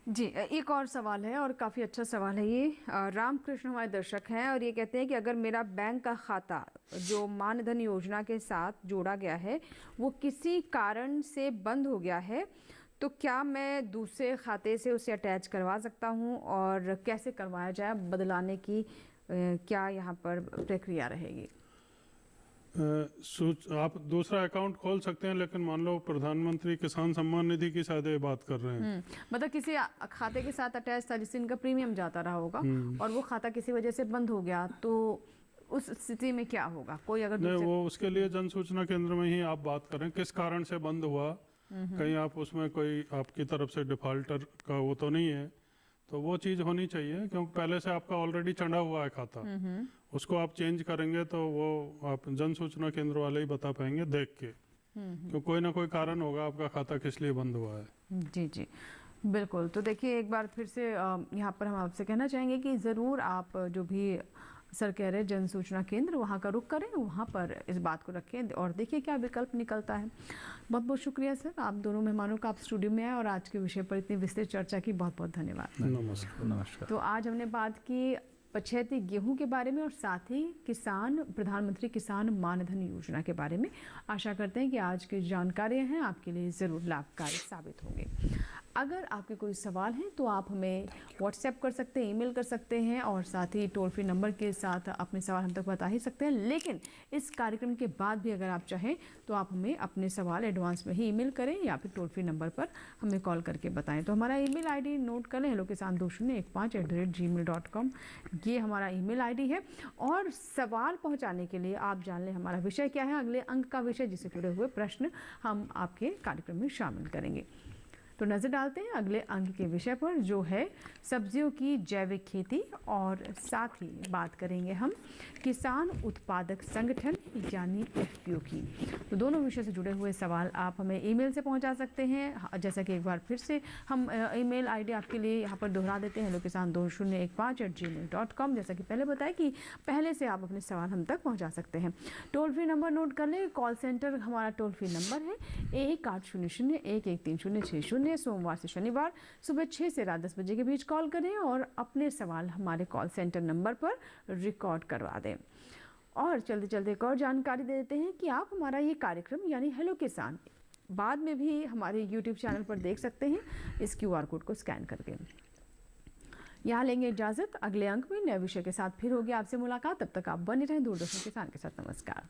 जी, एक और सवाल है, और काफ़ी अच्छा सवाल है ये। रामकृष्ण हमारे दर्शक हैं और ये कहते हैं कि अगर मेरा बैंक का खाता जो मानधन योजना के साथ जोड़ा गया है वो किसी कारण से बंद हो गया है, तो क्या मैं दूसरे खाते से उसे अटैच करवा सकता हूँ, और कैसे करवाया जाए? बदलाने की क्या यहाँ पर प्रक्रिया रहेगी? आप दूसरा अकाउंट खोल सकते हैं, लेकिन मान लो प्रधानमंत्री किसान सम्मान निधि की शायद ये बात कर रहे हैं। मतलब किसी खाते के साथ अटैच था जिससे इनका प्रीमियम जाता रहा होगा, और वो खाता किसी वजह से बंद हो गया, तो उस स्थिति में क्या होगा? कोई अगर नहीं, वो उसके लिए जन सूचना केंद्र में ही आप बात करें किस कारण से बंद हुआ। कहीं आप उसमें कोई आपकी तरफ से डिफॉल्टर का वो तो नहीं है, तो वो चीज़ होनी चाहिए, क्योंकि पहले से आपका ऑलरेडी चढ़ा हुआ है खाता। उसको आप चेंज करेंगे तो वो आप जन सूचना केंद्र वाले ही बता पाएंगे देख के। तो कोई ना कोई कारण होगा आपका खाता किस लिए बंद हुआ है। जी जी बिल्कुल। तो देखिए एक बार फिर से यहाँ पर हम आपसे कहना चाहेंगे कि ज़रूर आप जो भी सर कह रहे हैं जन सूचना केंद्र वहाँ का रुख करें, वहाँ पर इस बात को रखें और देखिए क्या विकल्प निकलता है। बहुत बहुत शुक्रिया सर, आप दोनों मेहमानों का आप स्टूडियो में आए और आज के विषय पर इतनी विस्तृत चर्चा की, बहुत बहुत धन्यवाद। नमस्कार। तो आज हमने बात की पछेती गेहूं के बारे में और साथ ही प्रधानमंत्री किसान मानधन योजना के बारे में। आशा करते हैं कि आज की जानकारियां हैं आपके लिए ज़रूर लाभकारी साबित होंगे। अगर आपके कोई सवाल हैं तो आप हमें व्हाट्सएप कर सकते हैं, ईमेल कर सकते हैं और साथ ही टोल फ्री नंबर के साथ अपने सवाल हम तक बता ही सकते हैं। लेकिन इस कार्यक्रम के बाद भी अगर आप चाहें तो आप हमें अपने सवाल एडवांस में ही ईमेल करें या फिर टोल फ्री नंबर पर हमें कॉल करके बताएं। तो हमारा ईमेल आईडी नोट कर लें, hellokisan2015@gmail.com, ये हमारा ईमेल आईडी है। और सवाल पहुँचाने के लिए आप जान लें हमारा विषय क्या है, अगले अंक का विषय जिससे जुड़े हुए प्रश्न हम आपके कार्यक्रम में शामिल करेंगे। तो नज़र डालते हैं अगले अंक के विषय पर जो है सब्जियों की जैविक खेती, और साथ ही बात करेंगे हम किसान उत्पादक संगठन यानी FPO की। तो दोनों विषय से जुड़े हुए सवाल आप हमें ईमेल से पहुंचा सकते हैं। जैसा कि एक बार फिर से हम ईमेल आईडी आपके लिए यहाँ पर दोहरा देते हैं, hellokisan2015@gmail.com। जैसा कि पहले बताया कि पहले से आप अपने सवाल हम तक पहुँचा सकते हैं। टोल फ्री नंबर नोट कर लें, कॉल सेंटर हमारा टोल फ्री नंबर है 1800-113-060। सोमवार से शनिवार सुबह 6 से रात 10 बजे के बीच कॉल करें और अपने सवाल हमारे कॉल सेंटर नंबर पर रिकॉर्ड करवा दें। और चलते चलते एक और जानकारी दे देते हैं कि आप हमारा ये कार्यक्रम यानी हेलो किसान बाद में भी हमारे YouTube चैनल पर देख सकते हैं इस QR कोड को स्कैन करके। यहाँ लेंगे इजाज़त, अगले अंक में नए विषय के साथ फिर होगी आपसे मुलाकात। तब तक आप बने रहें दूरदर्शन किसान के साथ। नमस्कार।